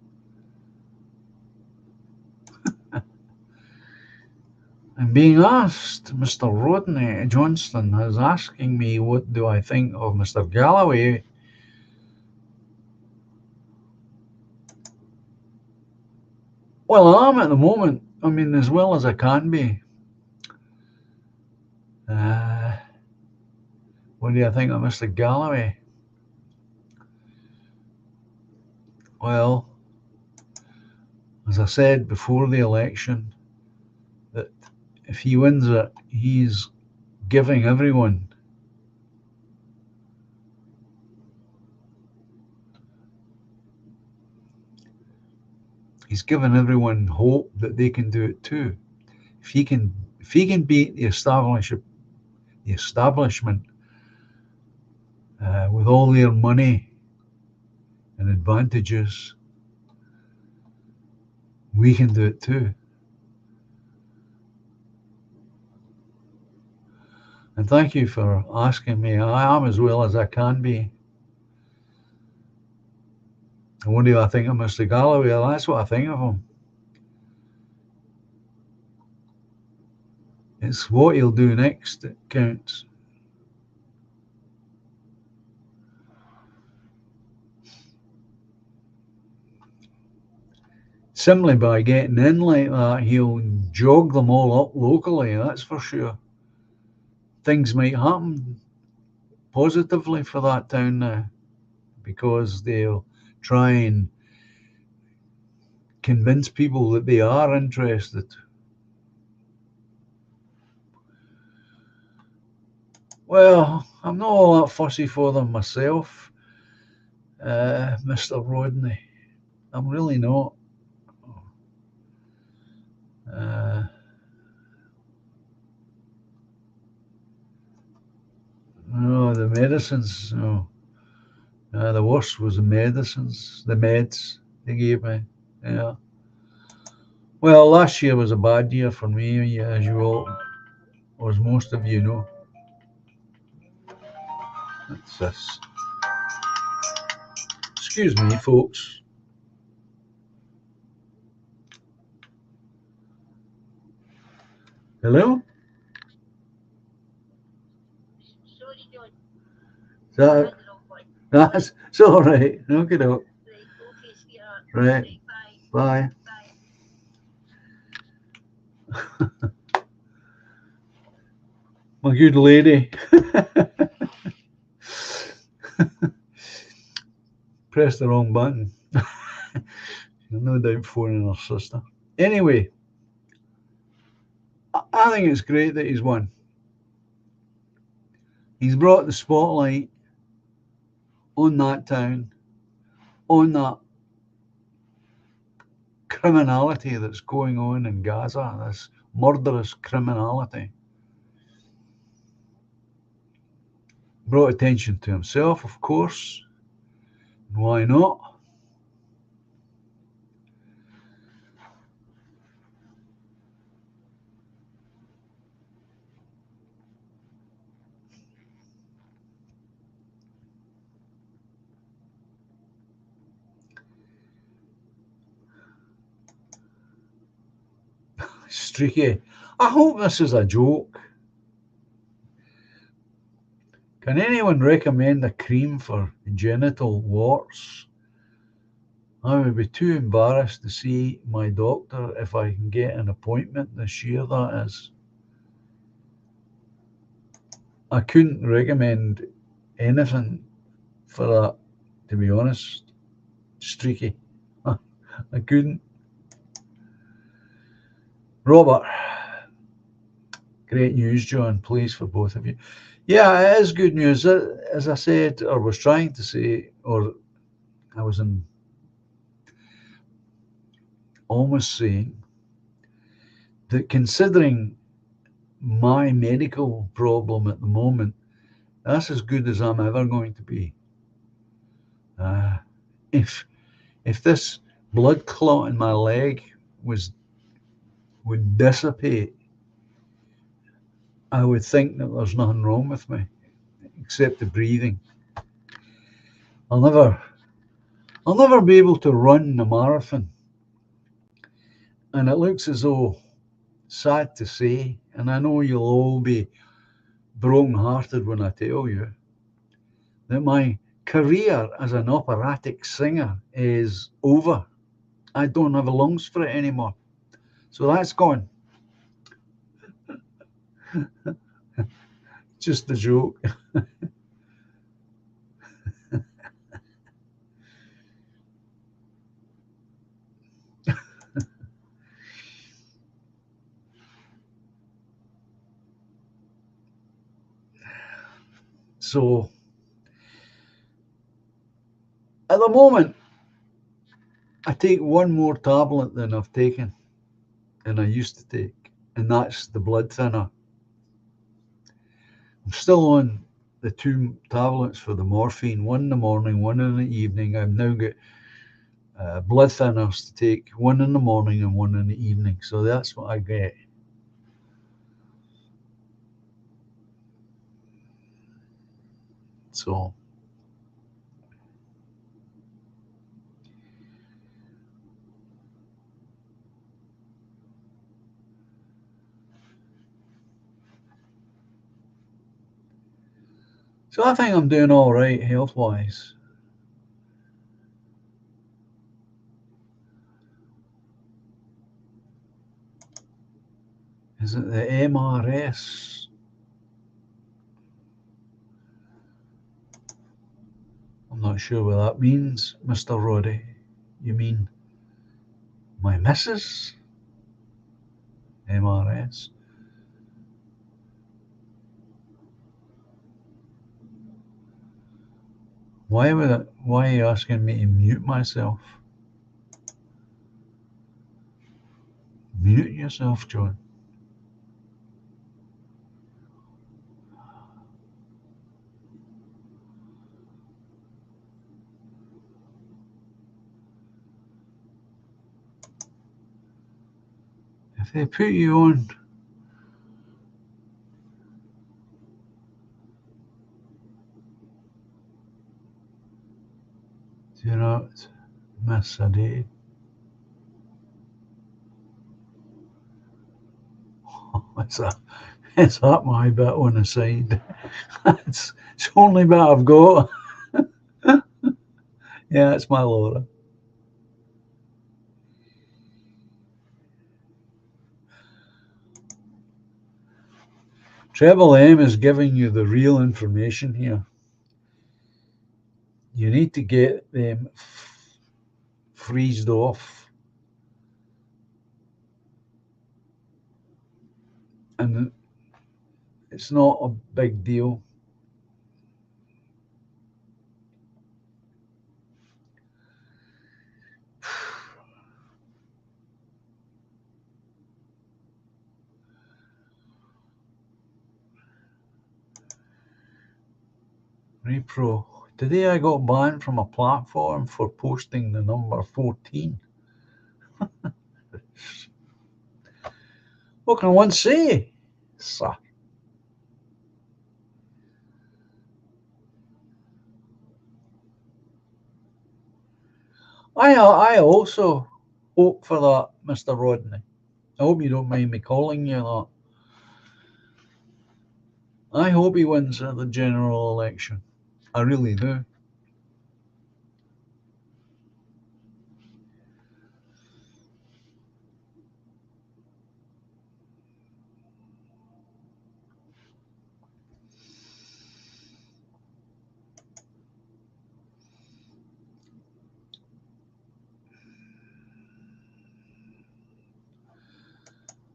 I'm being asked, Mr. Rodney Johnston is asking me what do I think of Mr. Galloway. Well, I am at the moment. I mean, as well as I can be. Uh, what do you think of Mr. Galloway? Well, as I said before the election, that if he wins it, he's giving everyone hope that they can do it too. If he can beat the establishment with all their money and advantages, we can do it too. And thank you for asking me. I am as well as I can be. And what do I think of Mr. Galloway? Well, that's what I think of him. It's what he'll do next that counts. Simply by getting in like that, he'll jog them all up locally, that's for sure. Things might happen positively for that town now because they'll try and convince people that they are interested. Well, I'm not all that fussy for them myself, Mr. Rodney. I'm really not. No, the medicines, no. The worst was the meds they gave me. Yeah. Well, last year was a bad year for me, as you all, as most of you know. That's this. Excuse me, folks. Hello? That, that's it's all right. Okay, doke. Right. Bye. My good lady. Pressed the wrong button. No doubt phoning her sister. Anyway, I think it's great that he's won. He's brought the spotlight on that town, on that criminality that's going on in Gaza, this murderous criminality. Brought attention to himself, of course. Why not? Streaky. I hope this is a joke. Can anyone recommend a cream for genital warts? I would be too embarrassed to see my doctor if I can get an appointment this year, that is. I couldn't recommend anything for that, to be honest. Streaky. I couldn't. Robert, great news, John. Pleased for both of you. Yeah, it is good news. As I said, or was trying to say, or I was almost saying, that considering my medical problem at the moment, that's as good as I'm ever going to be. If this blood clot in my leg would dissipate, I would think that there's nothing wrong with me except the breathing. I'll never be able to run the marathon. And it looks as though, sad to say, and I know you'll all be broken-hearted when I tell you, that my career as an operatic singer is over. I don't have the lungs for it anymore. So that's gone. Just a joke. So at the moment, I take one more tablet than I've taken than I used to take, and that's the blood thinner. I'm still on the two tablets for the morphine, one in the morning, one in the evening. I've now got blood thinners to take, one in the morning and one in the evening. So that's what I get. So I think I'm doing all right health wise. Is it the MRS? I'm not sure what that means, Mr. Roddy. You mean my missus? MRS? Why are you asking me to mute myself? Mute yourself, John. If they put you on, do not miss a day. It's that my bit on the side. it's the only bit I've got. Yeah, it's my Laura. Treble M is giving you the real information here. You need to get them freezed off. And it's not a big deal. Repro. Today I got banned from a platform for posting the number 14. What can one say, sir? I also hope for that, Mr. Rodney. I hope you don't mind me calling you that. I hope he wins at the general election. I really do.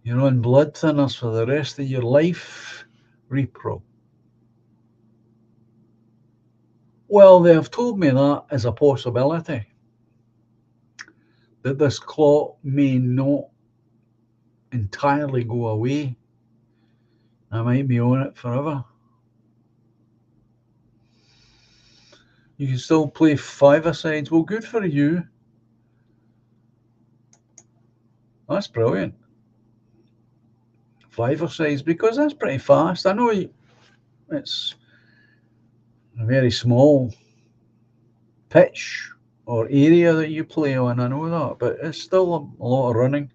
You're on blood thinners for the rest of your life, repro. Well, they have told me that is a possibility, that this clot may not entirely go away. I might be on it forever. You can still play five-a-sides. Well, good for you. That's brilliant. Five-a-sides, because that's pretty fast. I know it's a very small pitch or area that you play on, I know that, but it's still a lot of running.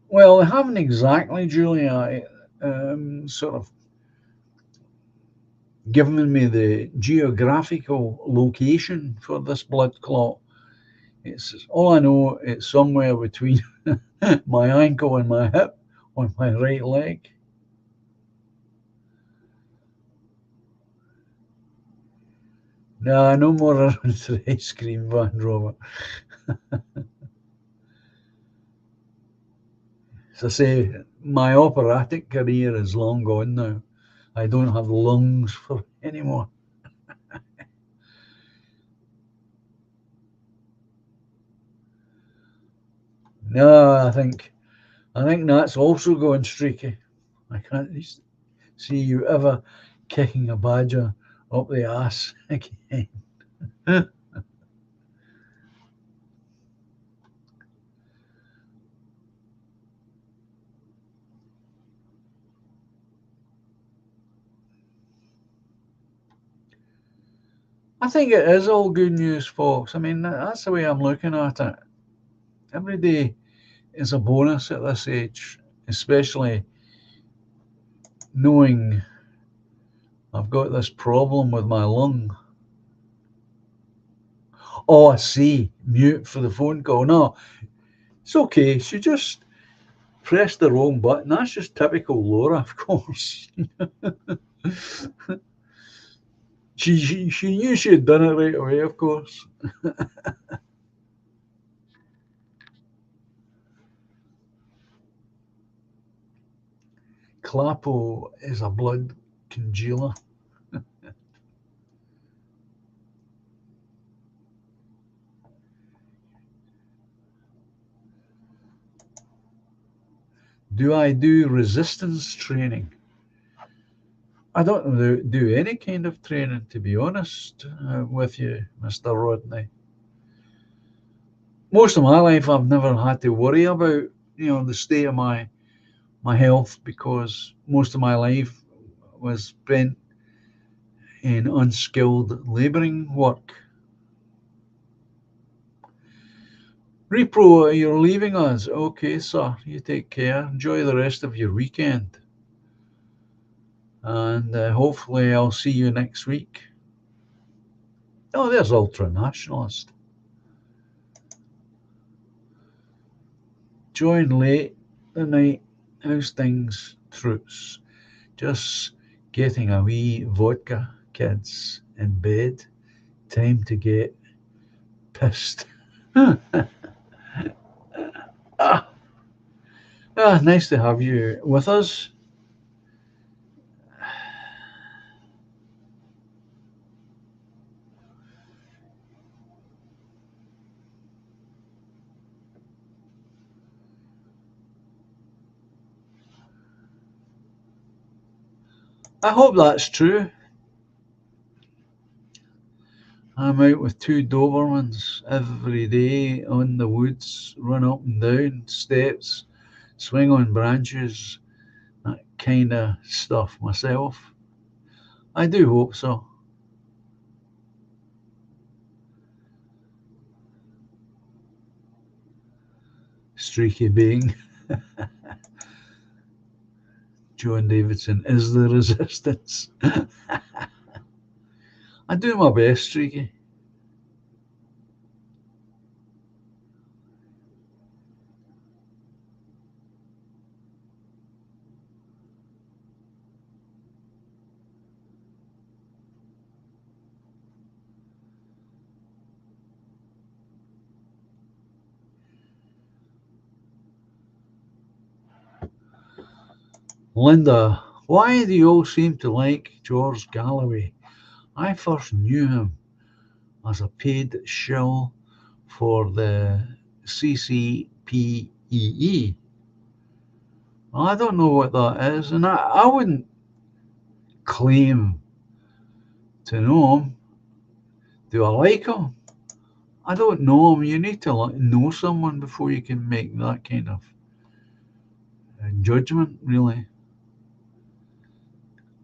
Well, I haven't exactly, Julia. Sort of giving me the geographical location for this blood clot. It's all I know. It's somewhere between my ankle and my hip on my right leg. Nah, no more around the ice cream van, Robert. As I say, my operatic career is long gone now. I don't have lungs for it anymore. No, I think that's also going streaky. I can't see you ever kicking a badger up the ass again. I think it is all good news, folks. I mean, that's the way I'm looking at it. Every day is a bonus at this age, especially knowing I've got this problem with my lung. Oh, I see. Mute for the phone call. No, it's okay. She just pressed the wrong button. That's just typical Laura, of course. She knew she had done it right away, of course. Clapo is a blood congealer. Do I do resistance training? I don't do any kind of training, to be honest with you, Mr. Rodney. Most of my life, I've never had to worry about, the state of my health because most of my life was spent in unskilled labouring work. Repro, you're leaving us. Okay, sir. You take care. Enjoy the rest of your weekend. And hopefully, I'll see you next week. Oh, there's Ultranationalist. Join late the night. How's things, troops? Just getting a wee vodka, kids, in bed. Time to get pissed. ah, nice to have you with us. I hope that's true. I'm out with two Dobermans every day on the woods, run up and down steps, swing on branches, that kind of stuff myself. I do hope so. Streaky being John Davidson is the resistance. I do my best, Streaky. Linda, why do you all seem to like George Galloway? I first knew him as a paid shill for the CCPEE. I don't know what that is, and I wouldn't claim to know him. Do I like him? I don't know him. You need to know someone before you can make that kind of judgment, really.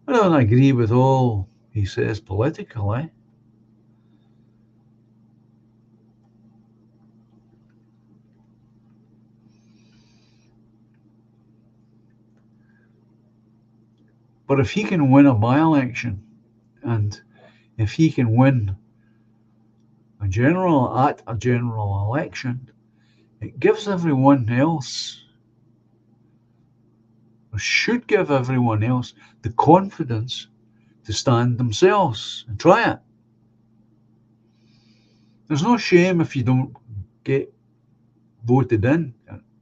I don't agree with all he says politically. But if he can win a by election And if he can win a general election, it gives everyone else, or should give everyone else, the confidence to stand themselves and try it. There's no shame if you don't get voted in,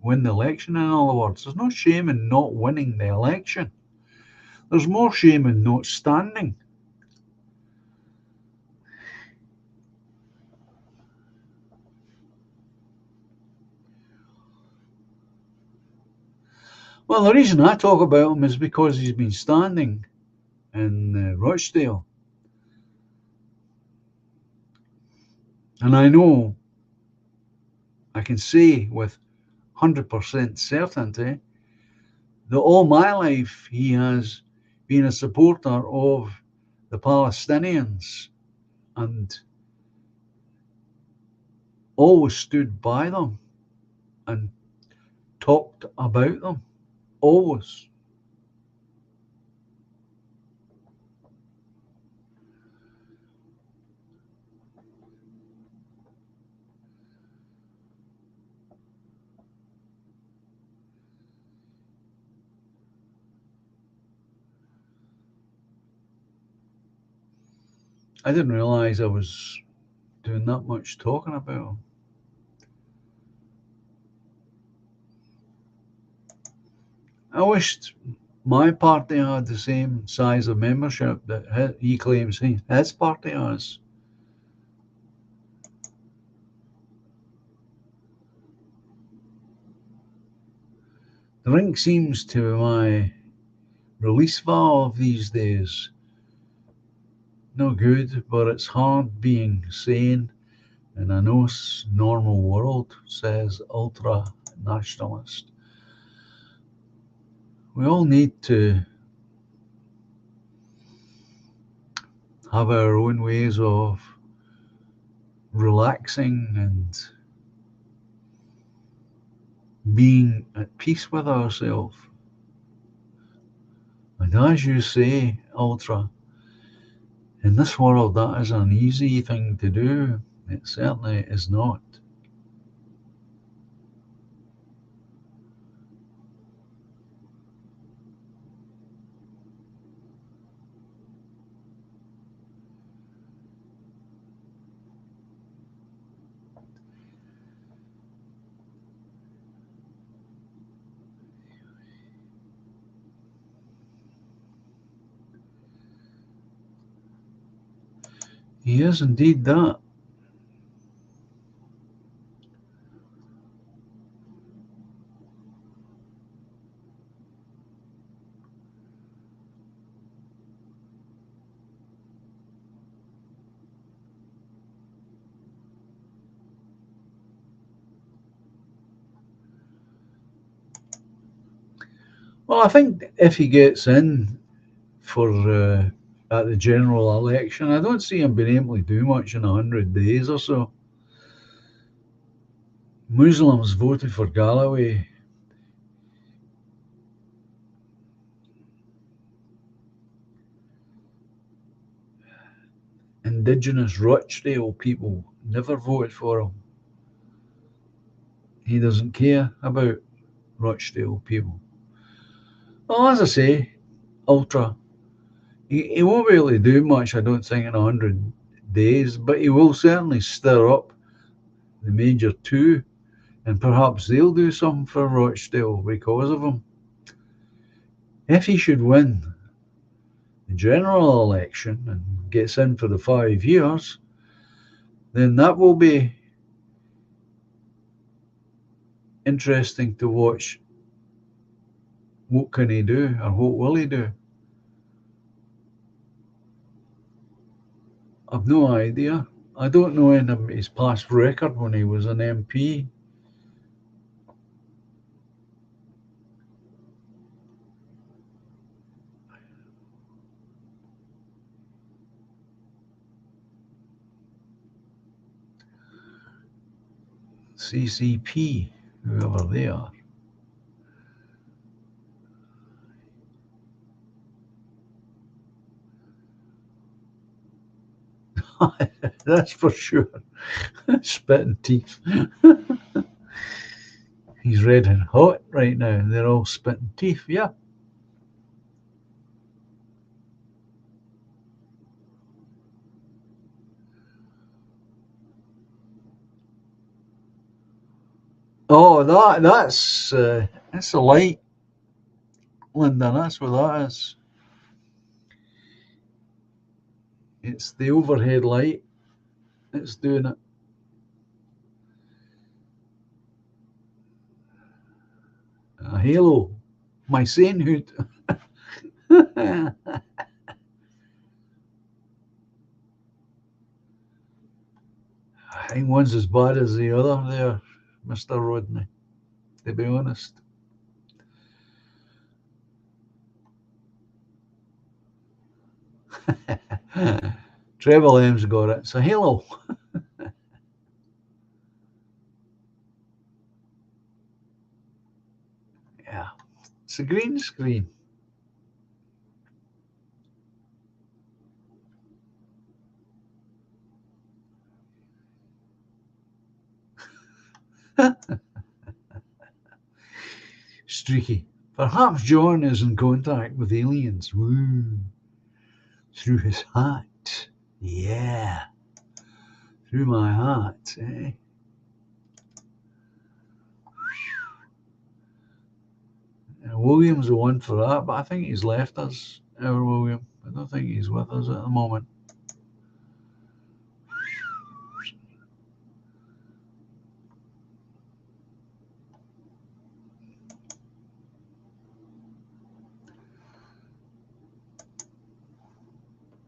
win the election, in other words. There's no shame in not winning the election. There's more shame in not standing. Well, the reason I talk about him is because he's been standing in Rochdale. And I know, I can say with 100% certainty that all my life he has been a supporter of the Palestinians and always stood by them and talked about them. Always. I didn't realise I was doing that much talking about him. I wished my party had the same size of membership that he claims his party has. The rink seems to be my release valve these days. No good, but it's hard being sane in a no normal world, says ultra nationalist. We all need to have our own ways of relaxing and being at peace with ourselves. And as you say, ultra, in this world that is an easy thing to do. It certainly is not. He is indeed that. Well, I think if he gets in for at the general election, I don't see him being able to do much in 100 days or so. Muslims voted for Galloway. Indigenous Rochdale people never voted for him. He doesn't care about Rochdale people. Well, as I say, ultra. He won't be able to do much, I don't think, in 100 days, but he will certainly stir up the major two, and perhaps they'll do something for Rochdale because of him. If he should win the general election and gets in for the 5 years, then that will be interesting to watch. What can he do, or what will he do? I've no idea. I don't know any of his past record when he was an MP. CCP, whoever they are. That's for sure. Spitting teeth. He's red and hot right now. They're all spitting teeth. Yeah. Oh, that's a light, Linda. That's what that is. It's the overhead light. It's doing it. A halo. My sainthood. I think one's as bad as the other there, Mr. Rodney, to be honest. Treble M's got it. It's a halo. Yeah. It's a green screen. Streaky. Perhaps John is in contact with aliens. Woo. Through his hat. Yeah. Through my hat, eh? William's the one for that, but I think he's left us, our William. I don't think he's with us at the moment.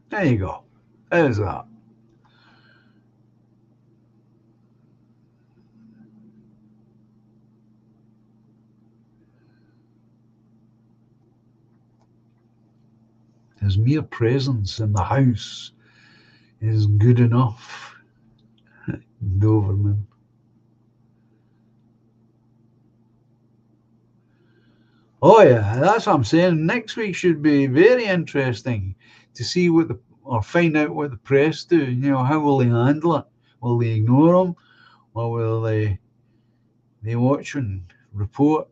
There you go. There's that. His mere presence in the house is good enough. Doberman. Oh yeah, that's what I'm saying. Next week should be very interesting to see or find out what the press do. You know, how will they handle it? Will they ignore them, or will they watch and report?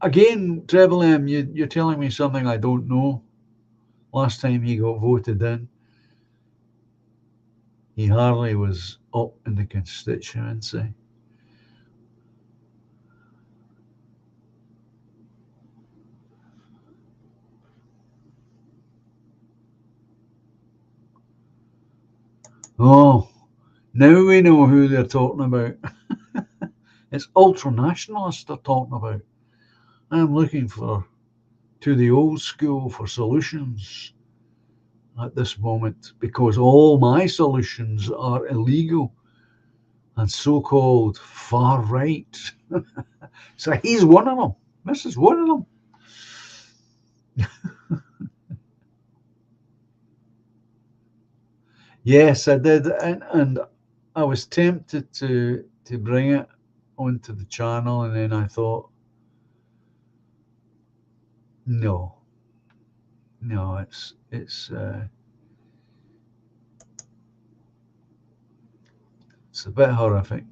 Again, Treble M, you're telling me something I don't know. Last time he got voted in, he hardly was up in the constituency. Oh, now we know who they're talking about. It's ultra nationalists they're talking about. I'm looking to the old school for solutions at this moment because all my solutions are illegal and so-called far right. So he's one of them. This is one of them. Yes, I did, and I was tempted to bring it onto the channel, and then I thought, no, no, it's a bit horrific.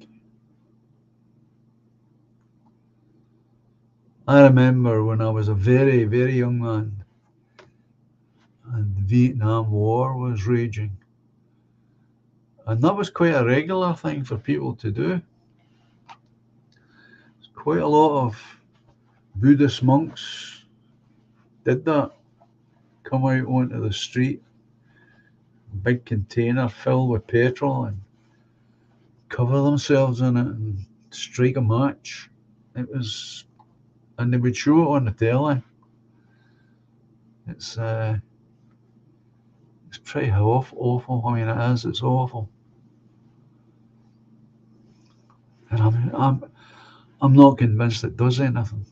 I remember when I was a very, very young man and the Vietnam War was raging. And that was quite a regular thing for people to do. Quite a lot of Buddhist monks did that. Come out onto the street, big container filled with petrol, and cover themselves in it and strike a match. It was, and they would show it on the telly. It's pretty awful. I mean, it is. It's awful. And I'm not convinced it does anything.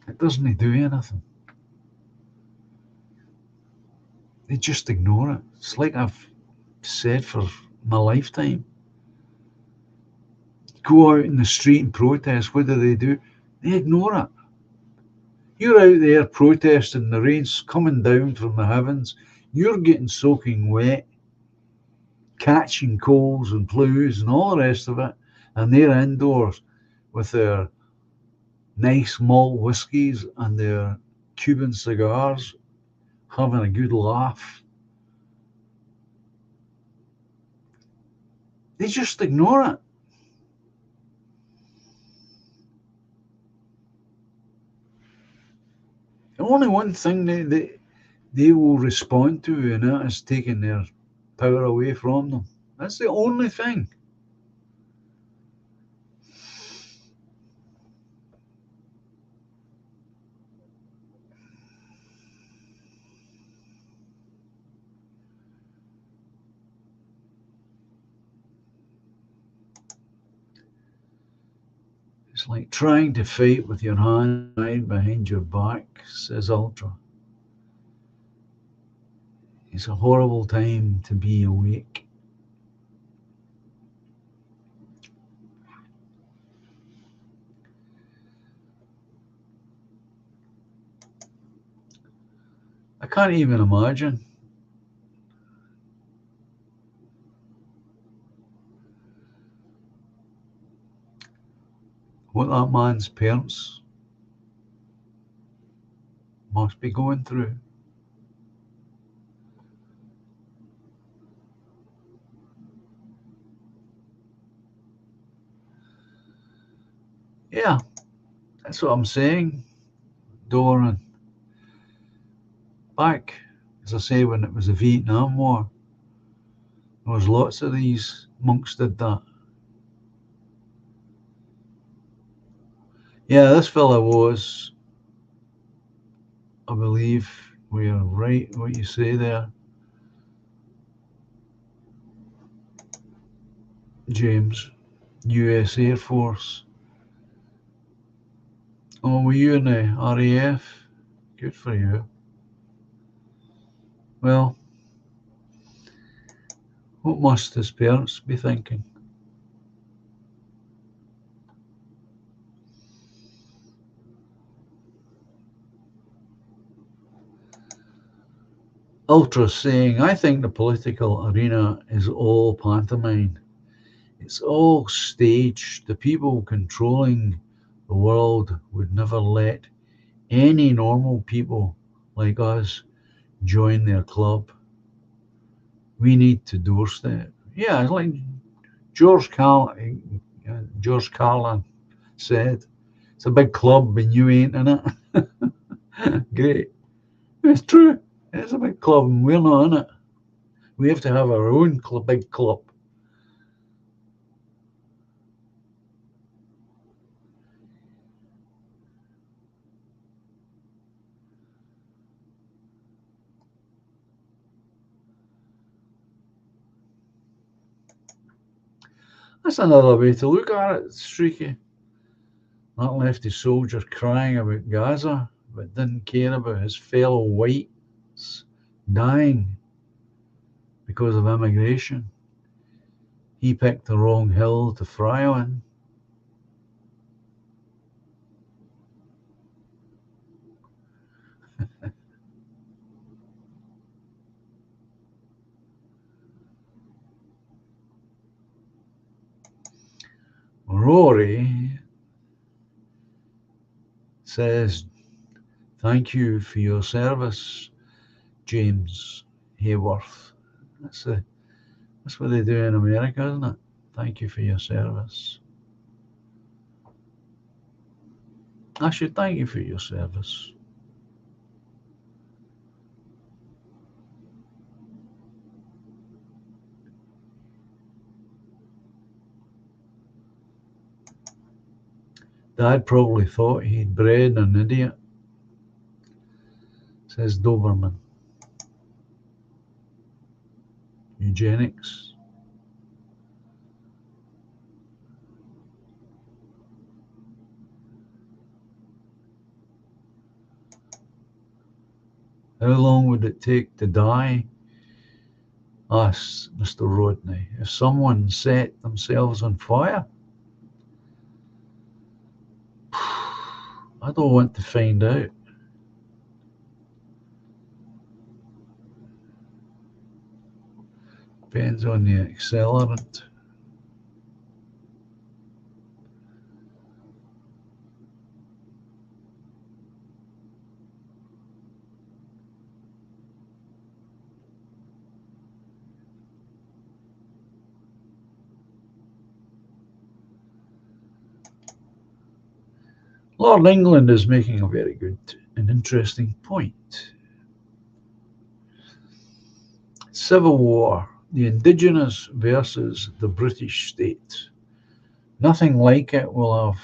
It doesn't do anything. They just ignore it. It's like I've said for my lifetime. go out in the street and protest, what do? They ignore it. You're out there protesting, the rain's coming down from the heavens, you're getting soaking wet, catching colds and flus and all the rest of it, and they're indoors with their nice malt whiskies and their Cuban cigars, having a good laugh. They just ignore it. Only one thing they will respond to, and that is taking their power away from them. That's the only thing. It's like trying to fight with your hand tied behind your back, says Ultra. It's a horrible time to be awake. I can't even imagine what that man's parents must be going through. Yeah, that's what I'm saying, Doran. Back, as I say, when it was the Vietnam War, there was lots of these monks did that. Yeah, this fella was, I believe, we are right what you say there, James, US Air Force. Oh, were you in the RAF? Good for you. Well, what must his parents be thinking? Ultra saying, I think the political arena is all pantomime. It's all staged. The people controlling the world would never let any normal people like us join their club. We need to doorstep. Yeah, it's like George Carlin said, it's a big club and you ain't in it. Great. It's true. It's a big club and we're not in it. We have to have our own big club. That's another way to look at it, Streaky. That left his soldier crying about Gaza, but didn't care about his fellow whites dying because of immigration. He picked the wrong hill to fry on. Rory says, thank you for your service, James Hayworth. That's what they do in America, isn't it? Thank you for your service. I should thank you for your service. Dad probably thought he'd bred an idiot, says Doberman. Eugenics. How long would it take to die? Asks Mr. Rodney. If someone set themselves on fire? I don't want to find out. Depends on the accelerant. Lord England is making a very good and interesting point. Civil War, the indigenous versus the British state. Nothing like it will have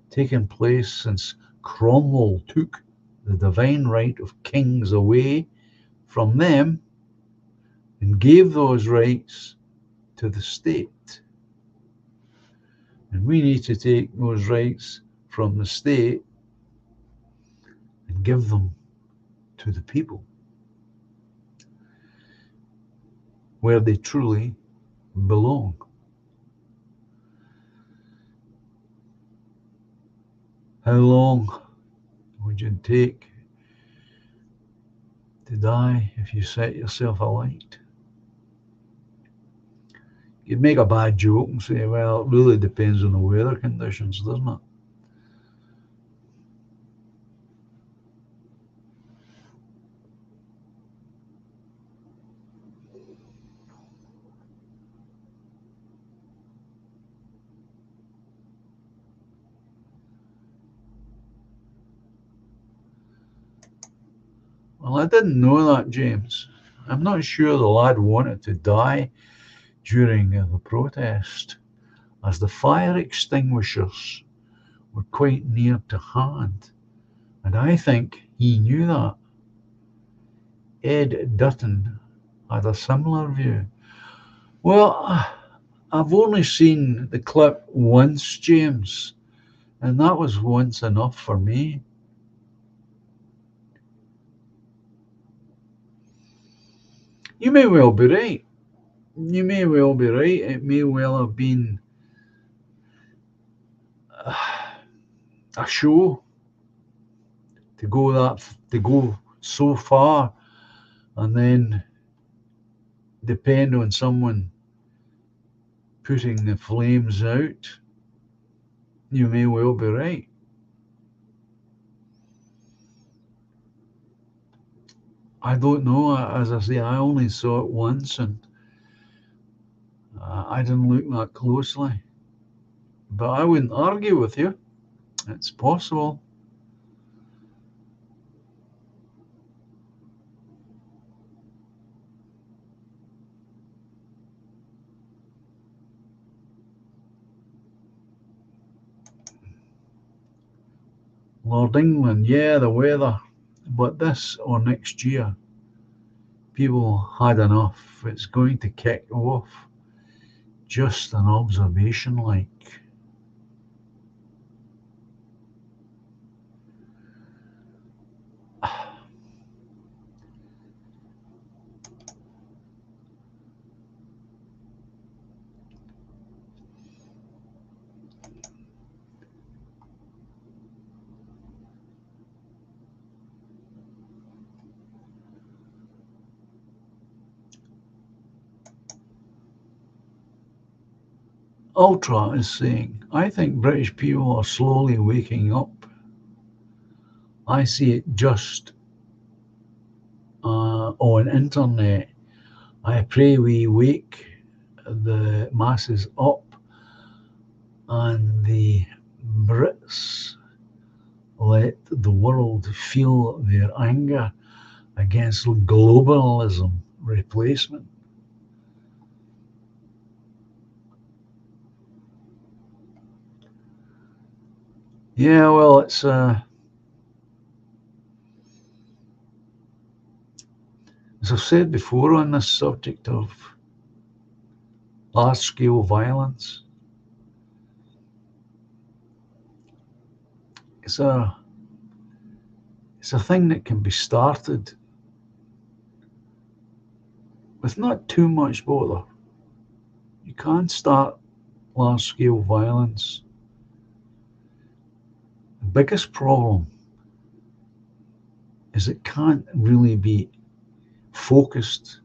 taken place since Cromwell took the divine right of kings away from them and gave those rights to the state. And we need to take those rights from the state and give them to the people where they truly belong. How long would you take to die if you set yourself alight? You'd make a bad joke and say, well, it really depends on the weather conditions, doesn't it? Well, I didn't know that, James. I'm not sure the lad wanted to die during the protest, as the fire extinguishers were quite near to hand, and I think he knew that. Ed Dutton had a similar view. Well, I've only seen the clip once, James, and that was once enough for me. You may well be right. You may well be right. It may well have been a show to go so far and then depend on someone putting the flames out. You may well be right. I don't know. As I say, I only saw it once, and I didn't look that closely. But I wouldn't argue with you. It's possible. Lord England, yeah, the weather. But this or next year, people had enough. It's going to kick off. Just an observation, like. Ultra is saying, I think British people are slowly waking up. I see it just on internet. I pray we wake the masses up and the Brits let the world feel their anger against globalism replacement. Yeah, well, it's as I've said before on this subject of large-scale violence, it's a thing that can be started with not too much bother. You can start large-scale violence biggest problem is it can't really be focused,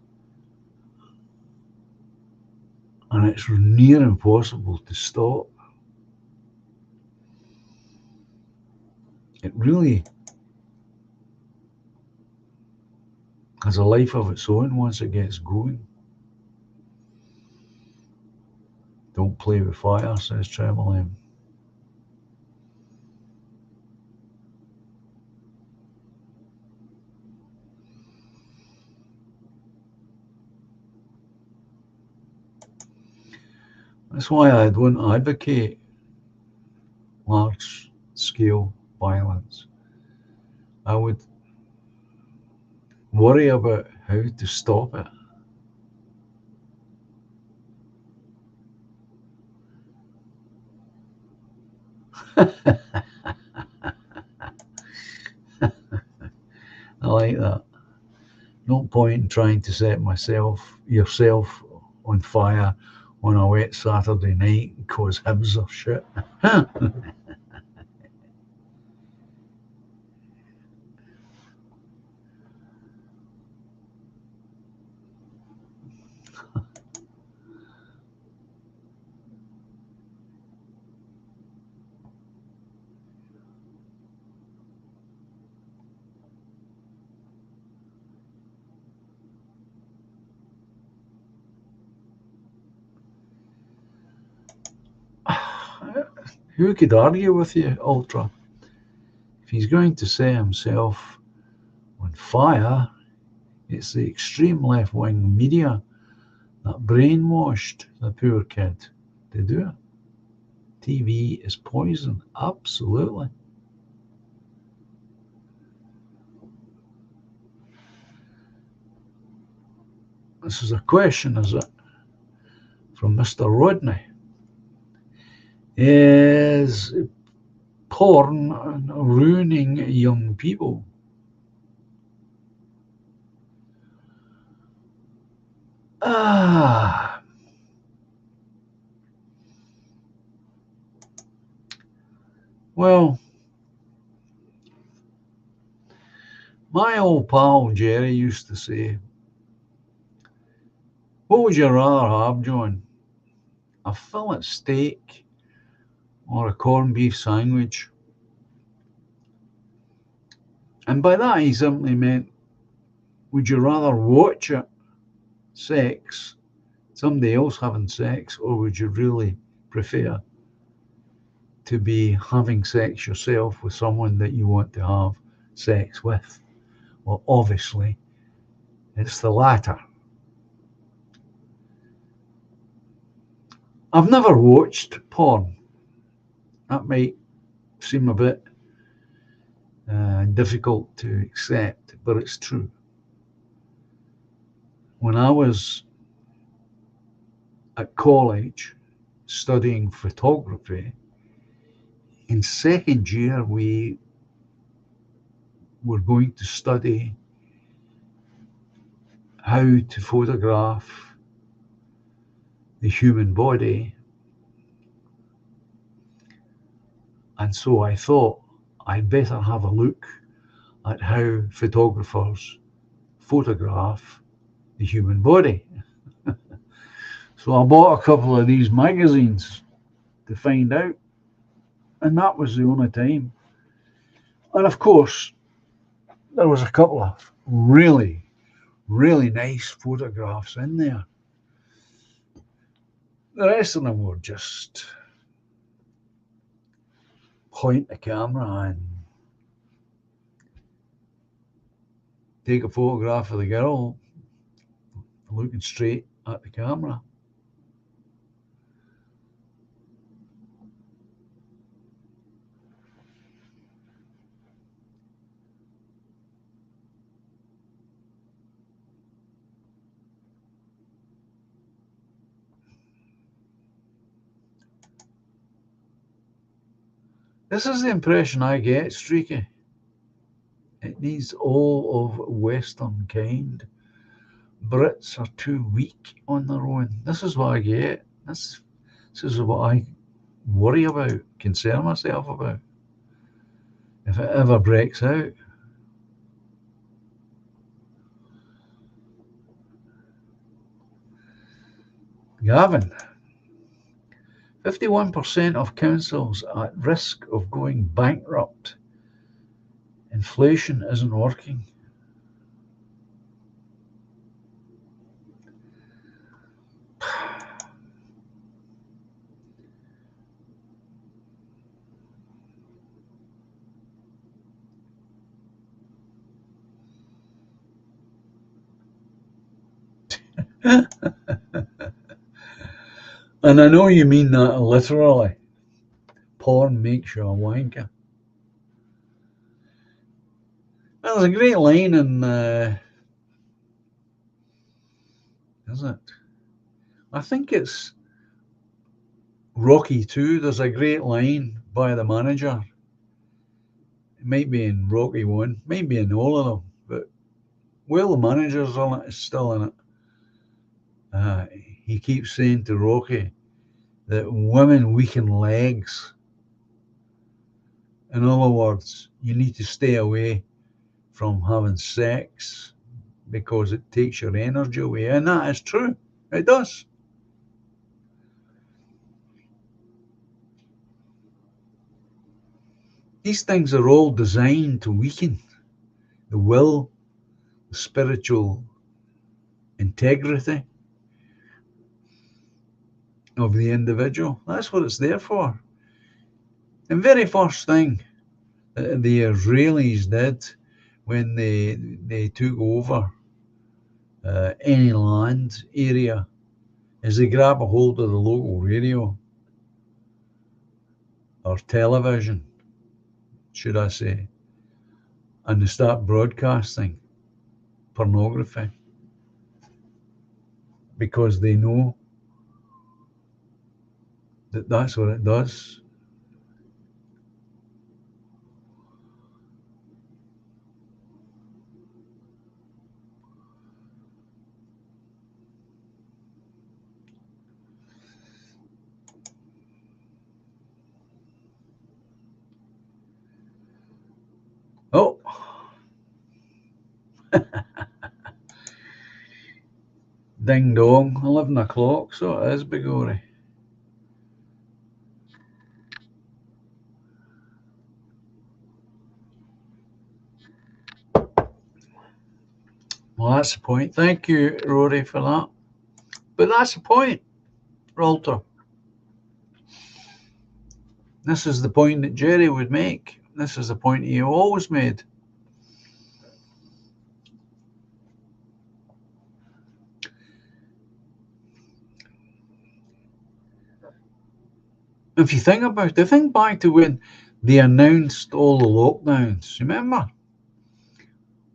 and it's near impossible to stop. It really has a life of its own once it gets going. Don't play with fire, says Treble M. That's why I don't advocate large-scale violence. I would worry about how to stop it. I like that. No point in trying to set yourself on fire on a wet Saturday night and cause Hibs or shit. Who could argue with you, Ultra? If he's going to set himself on fire, it's the extreme left-wing media that brainwashed the poor kid to do it. TV is poison, absolutely. This is a question, is it? From Mr. Rodney. Is porn ruining young people? Well, my old pal Jerry used to say, what would you rather have, John? A fillet steak or a corned beef sandwich? And by that he simply meant, would you rather watch it, sex, somebody else having sex, or would you really prefer to be having sex yourself with someone that you want to have sex with? Well, obviously, it's the latter. I've never watched porn. That might seem a bit difficult to accept, but it's true. When I was at college studying photography, in second year we were going to study how to photograph the human body. And so I thought I'd better have a look at how photographers photograph the human body. So I bought a couple of these magazines to find out, and that was the only time. And of course, there was a couple of really, really nice photographs in there. The rest of them were just point the camera and take a photograph of the girl looking straight at the camera. This is the impression I get, Streaky. It needs all of Western kind. Brits are too weak on their own. This is what I get. This is what I worry about, concern myself about. if it ever breaks out. Gavin, 51% of councils at risk of going bankrupt. Inflation isn't working. And I know you mean that literally. Porn makes you a wanker. Well, there's a great line in, is it? I think it's Rocky 2. There's a great line by the manager. It might be in Rocky 1, might be in all of them, but while the manager's on it, is still in it. He keeps saying to Rocky that women weaken legs. In other words, you need to stay away from having sex because it takes your energy away. And that is true. It does. These things are all designed to weaken the will, the spiritual integrity of the individual. That's what it's there for. The very first thing that the Israelis did when they took over any land area is they grab a hold of the local radio or television, should I say, and they start broadcasting pornography because they know that that's what it does. Oh, ding dong, 11 o'clock, so it is, Bigori. Well, that's the point. Thank you, Rory, for that. But that's the point, Walter. This is the point that Jerry would make. This is the point he always made. If you think about it, think back to when they announced all the lockdowns. Remember?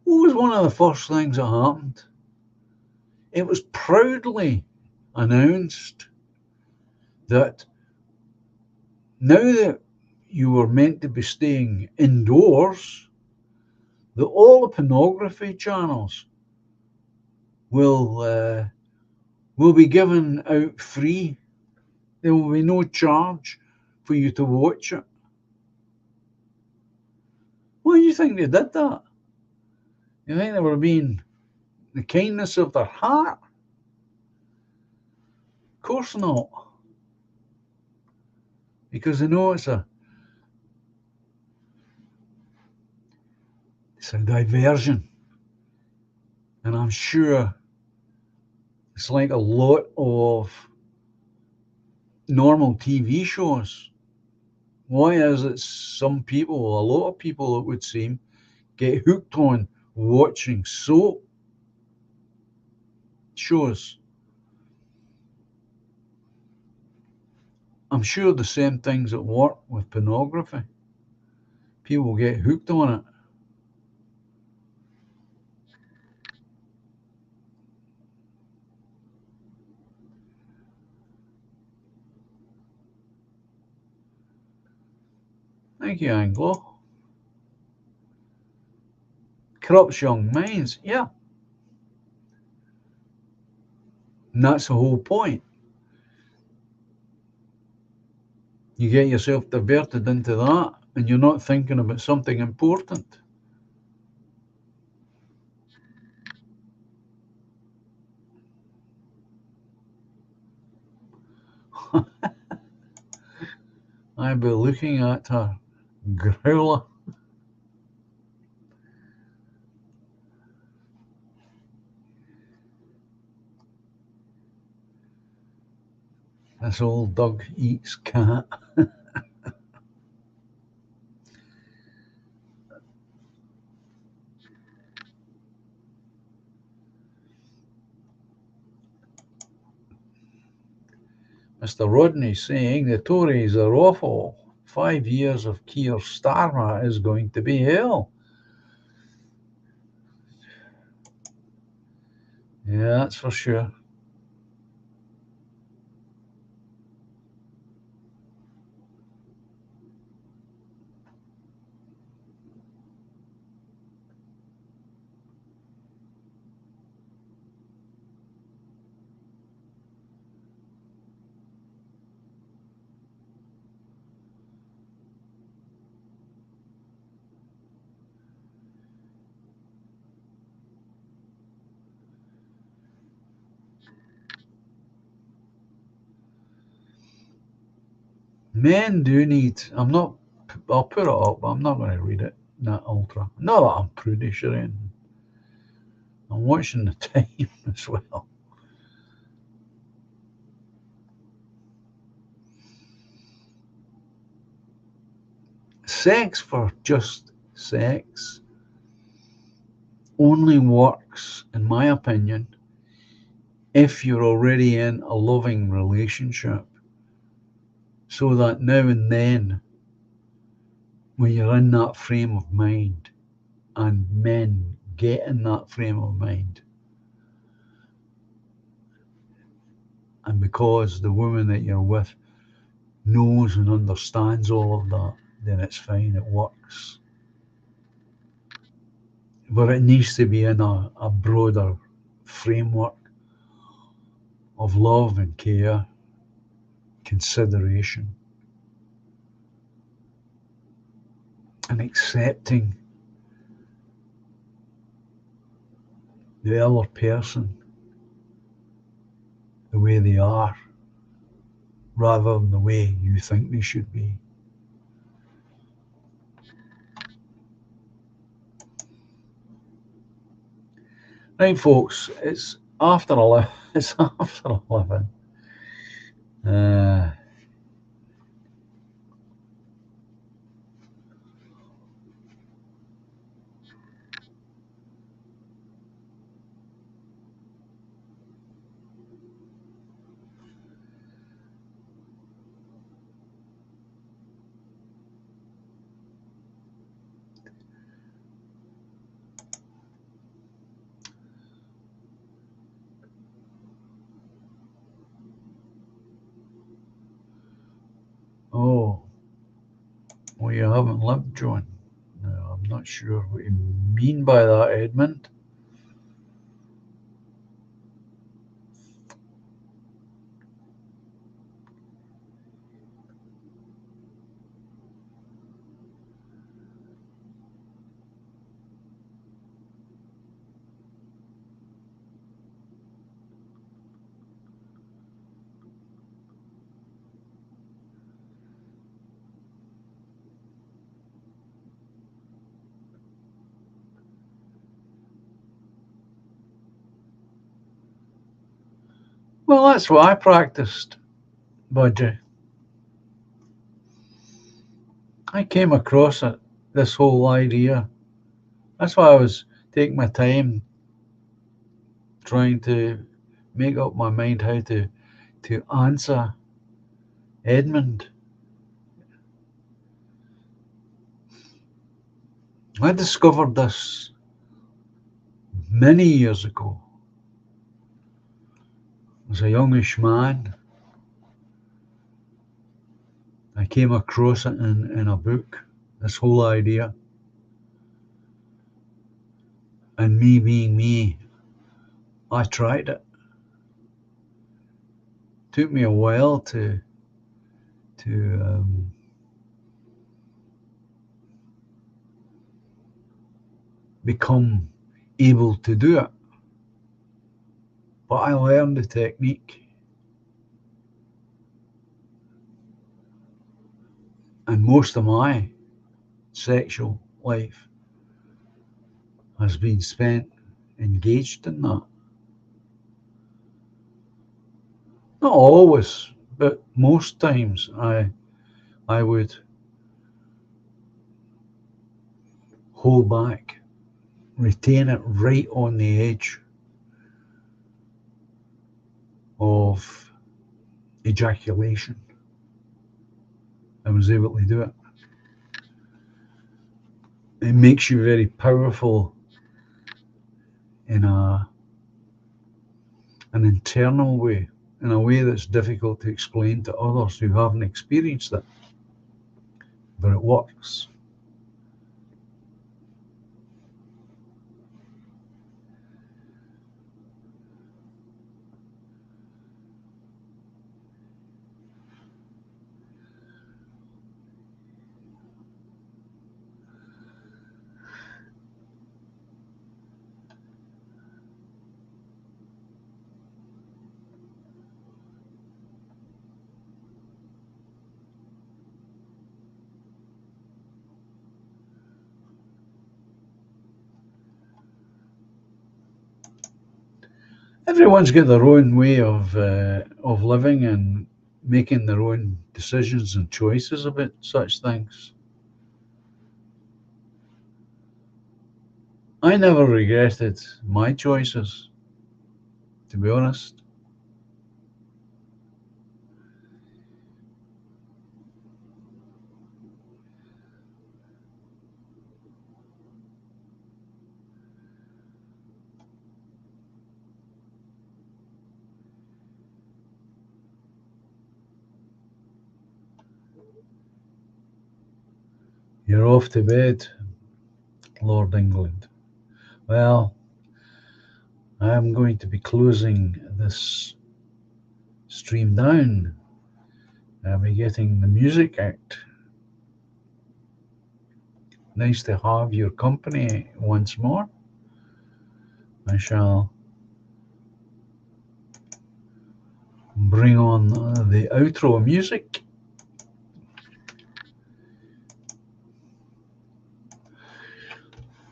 What was one of the first things that happened? It was proudly announced that now that you were meant to be staying indoors, that all the pornography channels will be given out free. There will be no charge for you to watch it. Why do you think they did that? You think they were being the kindness of their heart? Of course not. Because they know it's a diversion. And I'm sure it's like a lot of normal TV shows. Why is it some people, a lot of people it would seem, get hooked on watching soap shows? I'm sure the same things at work with pornography. People get hooked on it. Thank you, Anglo. Corrupts young minds, yeah. And that's the whole point. You get yourself diverted into that, and you're not thinking about something important. I'd be looking at her growler. This old dog eats cat. Mr. Rodney saying the Tories are awful. 5 years of Keir Starmer is going to be hell. Yeah, that's for sure. Men do need. I'll put it up, but I'm not going to read it. That ultra. Not that I'm prudish or anything. I'm watching the time as well. Sex for just sex only works, in my opinion, if you're already in a loving relationship. So that now and then, when you're in that frame of mind, and men get in that frame of mind, and because the woman that you're with knows and understands all of that, then it's fine, it works. But it needs to be in a broader framework of love and care, consideration, and accepting the other person the way they are, rather than the way you think they should be. Right, folks, it's after 11. It's after 11. Oh, well, you haven't lived, John. No, I'm not sure what you mean by that, Edmund. Well, that's what I practiced, Budgie. I came across it, this whole idea. That's why I was taking my time trying to make up my mind how to answer Edmund. I discovered this many years ago as a youngish man. I came across it in a book, this whole idea. And me being me, I tried it. Took me a while to become able to do it. But I learned the technique. And most of my sexual life has been spent engaged in that. Not always, but most times I would hold back, retain it right on the edge of ejaculation. I was able to do it. It makes you very powerful in an internal way, in a way that's difficult to explain to others who haven't experienced it. But it works. Everyone's got their own way of living and making their own decisions and choices about such things. I never regretted my choices, to be honest. You're off to bed, Lord England. Well, I'm going to be closing this stream down. I'll be getting the music out. Nice to have your company once more. I shall bring on the outro music.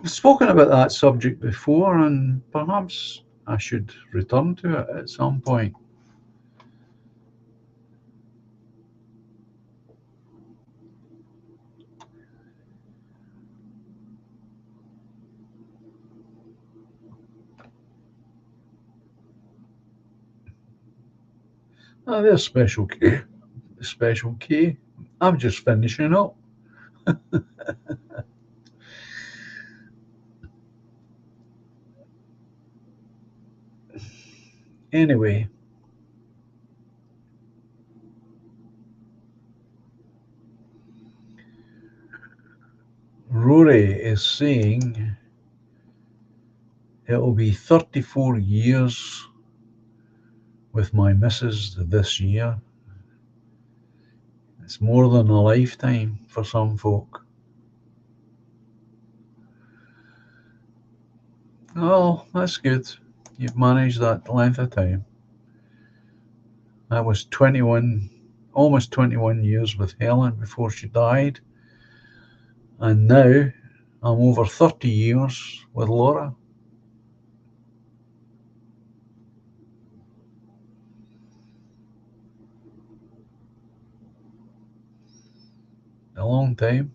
I've spoken about that subject before, and perhaps I should return to it at some point. Oh, there's Special K. Special K. I'm just finishing up. Anyway, Rory is saying it'll be 34 years with my missus this year. It's more than a lifetime for some folk. Oh, that's good. You've managed that length of time. I was 21, almost 21 years with Helen before she died. And now I'm over 30 years with Laura. A long time.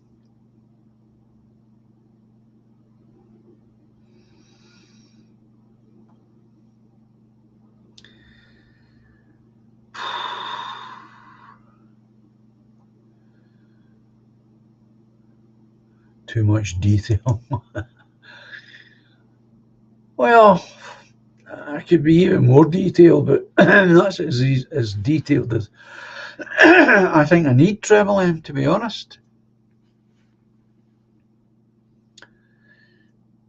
Too much detail. Well, I could be even more detailed, but that's as detailed as I think I need Treble M, to be honest.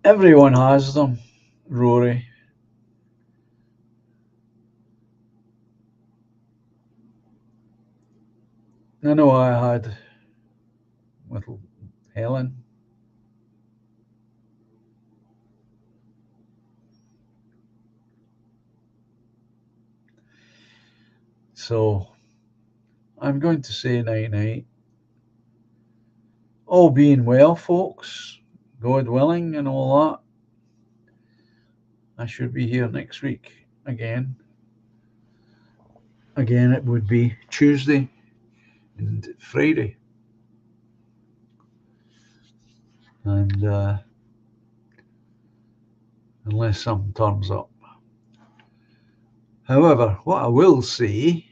Everyone has them, Rory. I know I had with Helen. So I'm going to say night night. All being well, folks, God willing, and all that. I should be here next week again. Again, it would be Tuesday and Friday. And unless something turns up. However, what I will say,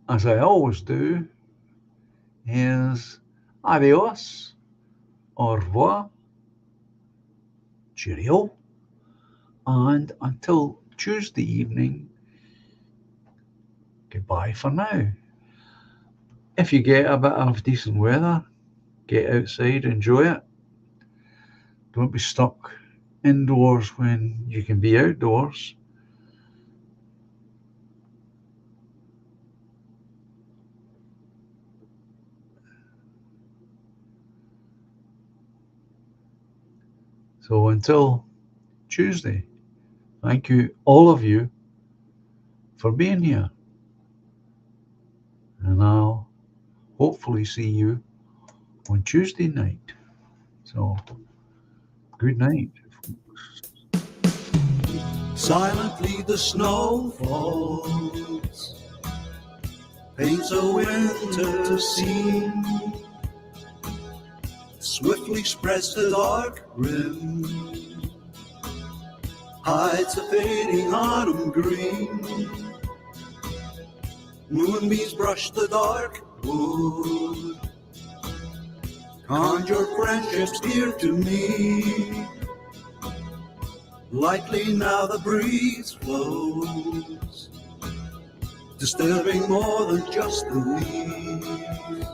as I always do, is adios, au revoir, cheerio, and until Tuesday evening, goodbye for now. If you get a bit of decent weather, get outside, enjoy it. Don't be stuck indoors when you can be outdoors. So until Tuesday, thank you, all of you, for being here. And I'll hopefully see you on Tuesday night. So, good night. Silently the snow falls, paints a winter scene, swiftly spreads the dark rim, hides a fading autumn green. Moonbeams brush the dark wood, conjure friendships dear to me. Lightly now the breeze flows, disturbing more than just the leaves.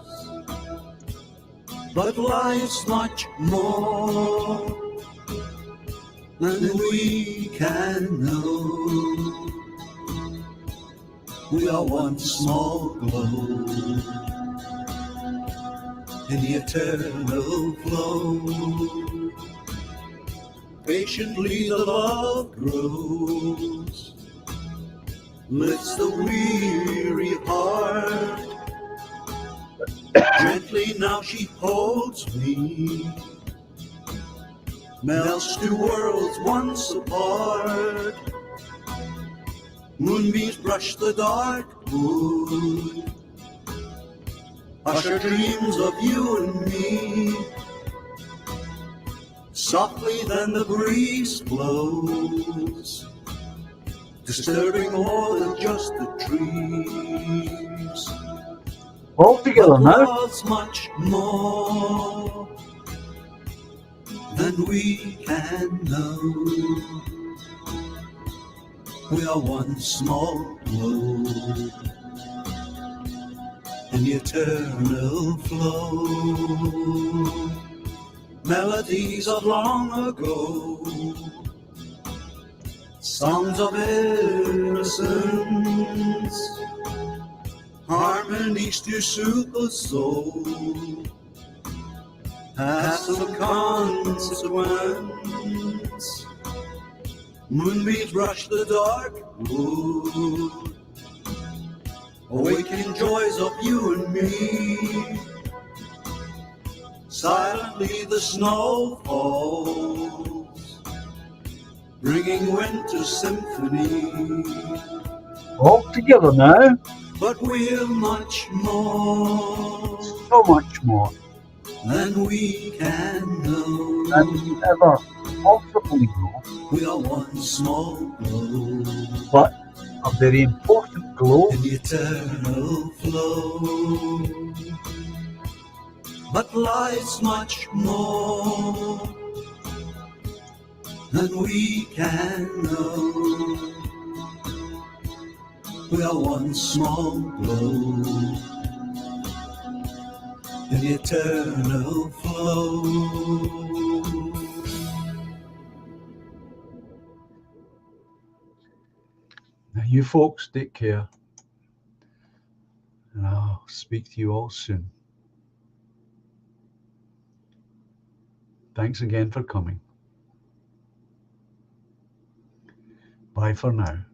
But life's much more than we can know. We are one small glow in the eternal flow. Patiently the love grows, lifts the weary heart. Gently now she holds me, melts two worlds once apart. Moonbeams brush the dark wood, usher dreams of you and me. Softly then the breeze blows, disturbing more than just the trees. All together But now. love's much more than we can know. We are one small glow in the eternal flow. Melodies of long ago, songs of innocence, harmonies to soothe the soul, have some consequence. Moonbeams brush the dark wood, awakening joys of you and me. Silently the snow falls, bringing winter symphony. All together now. But we're much more So much more than we can know. than we ever possibly know. We are one small glow, But a very important glow. in the eternal flow. But life's much more than we can know. We are one small glow in the eternal flow. Now, you folks take care. And I'll speak to you all soon. Thanks again for coming. Bye for now.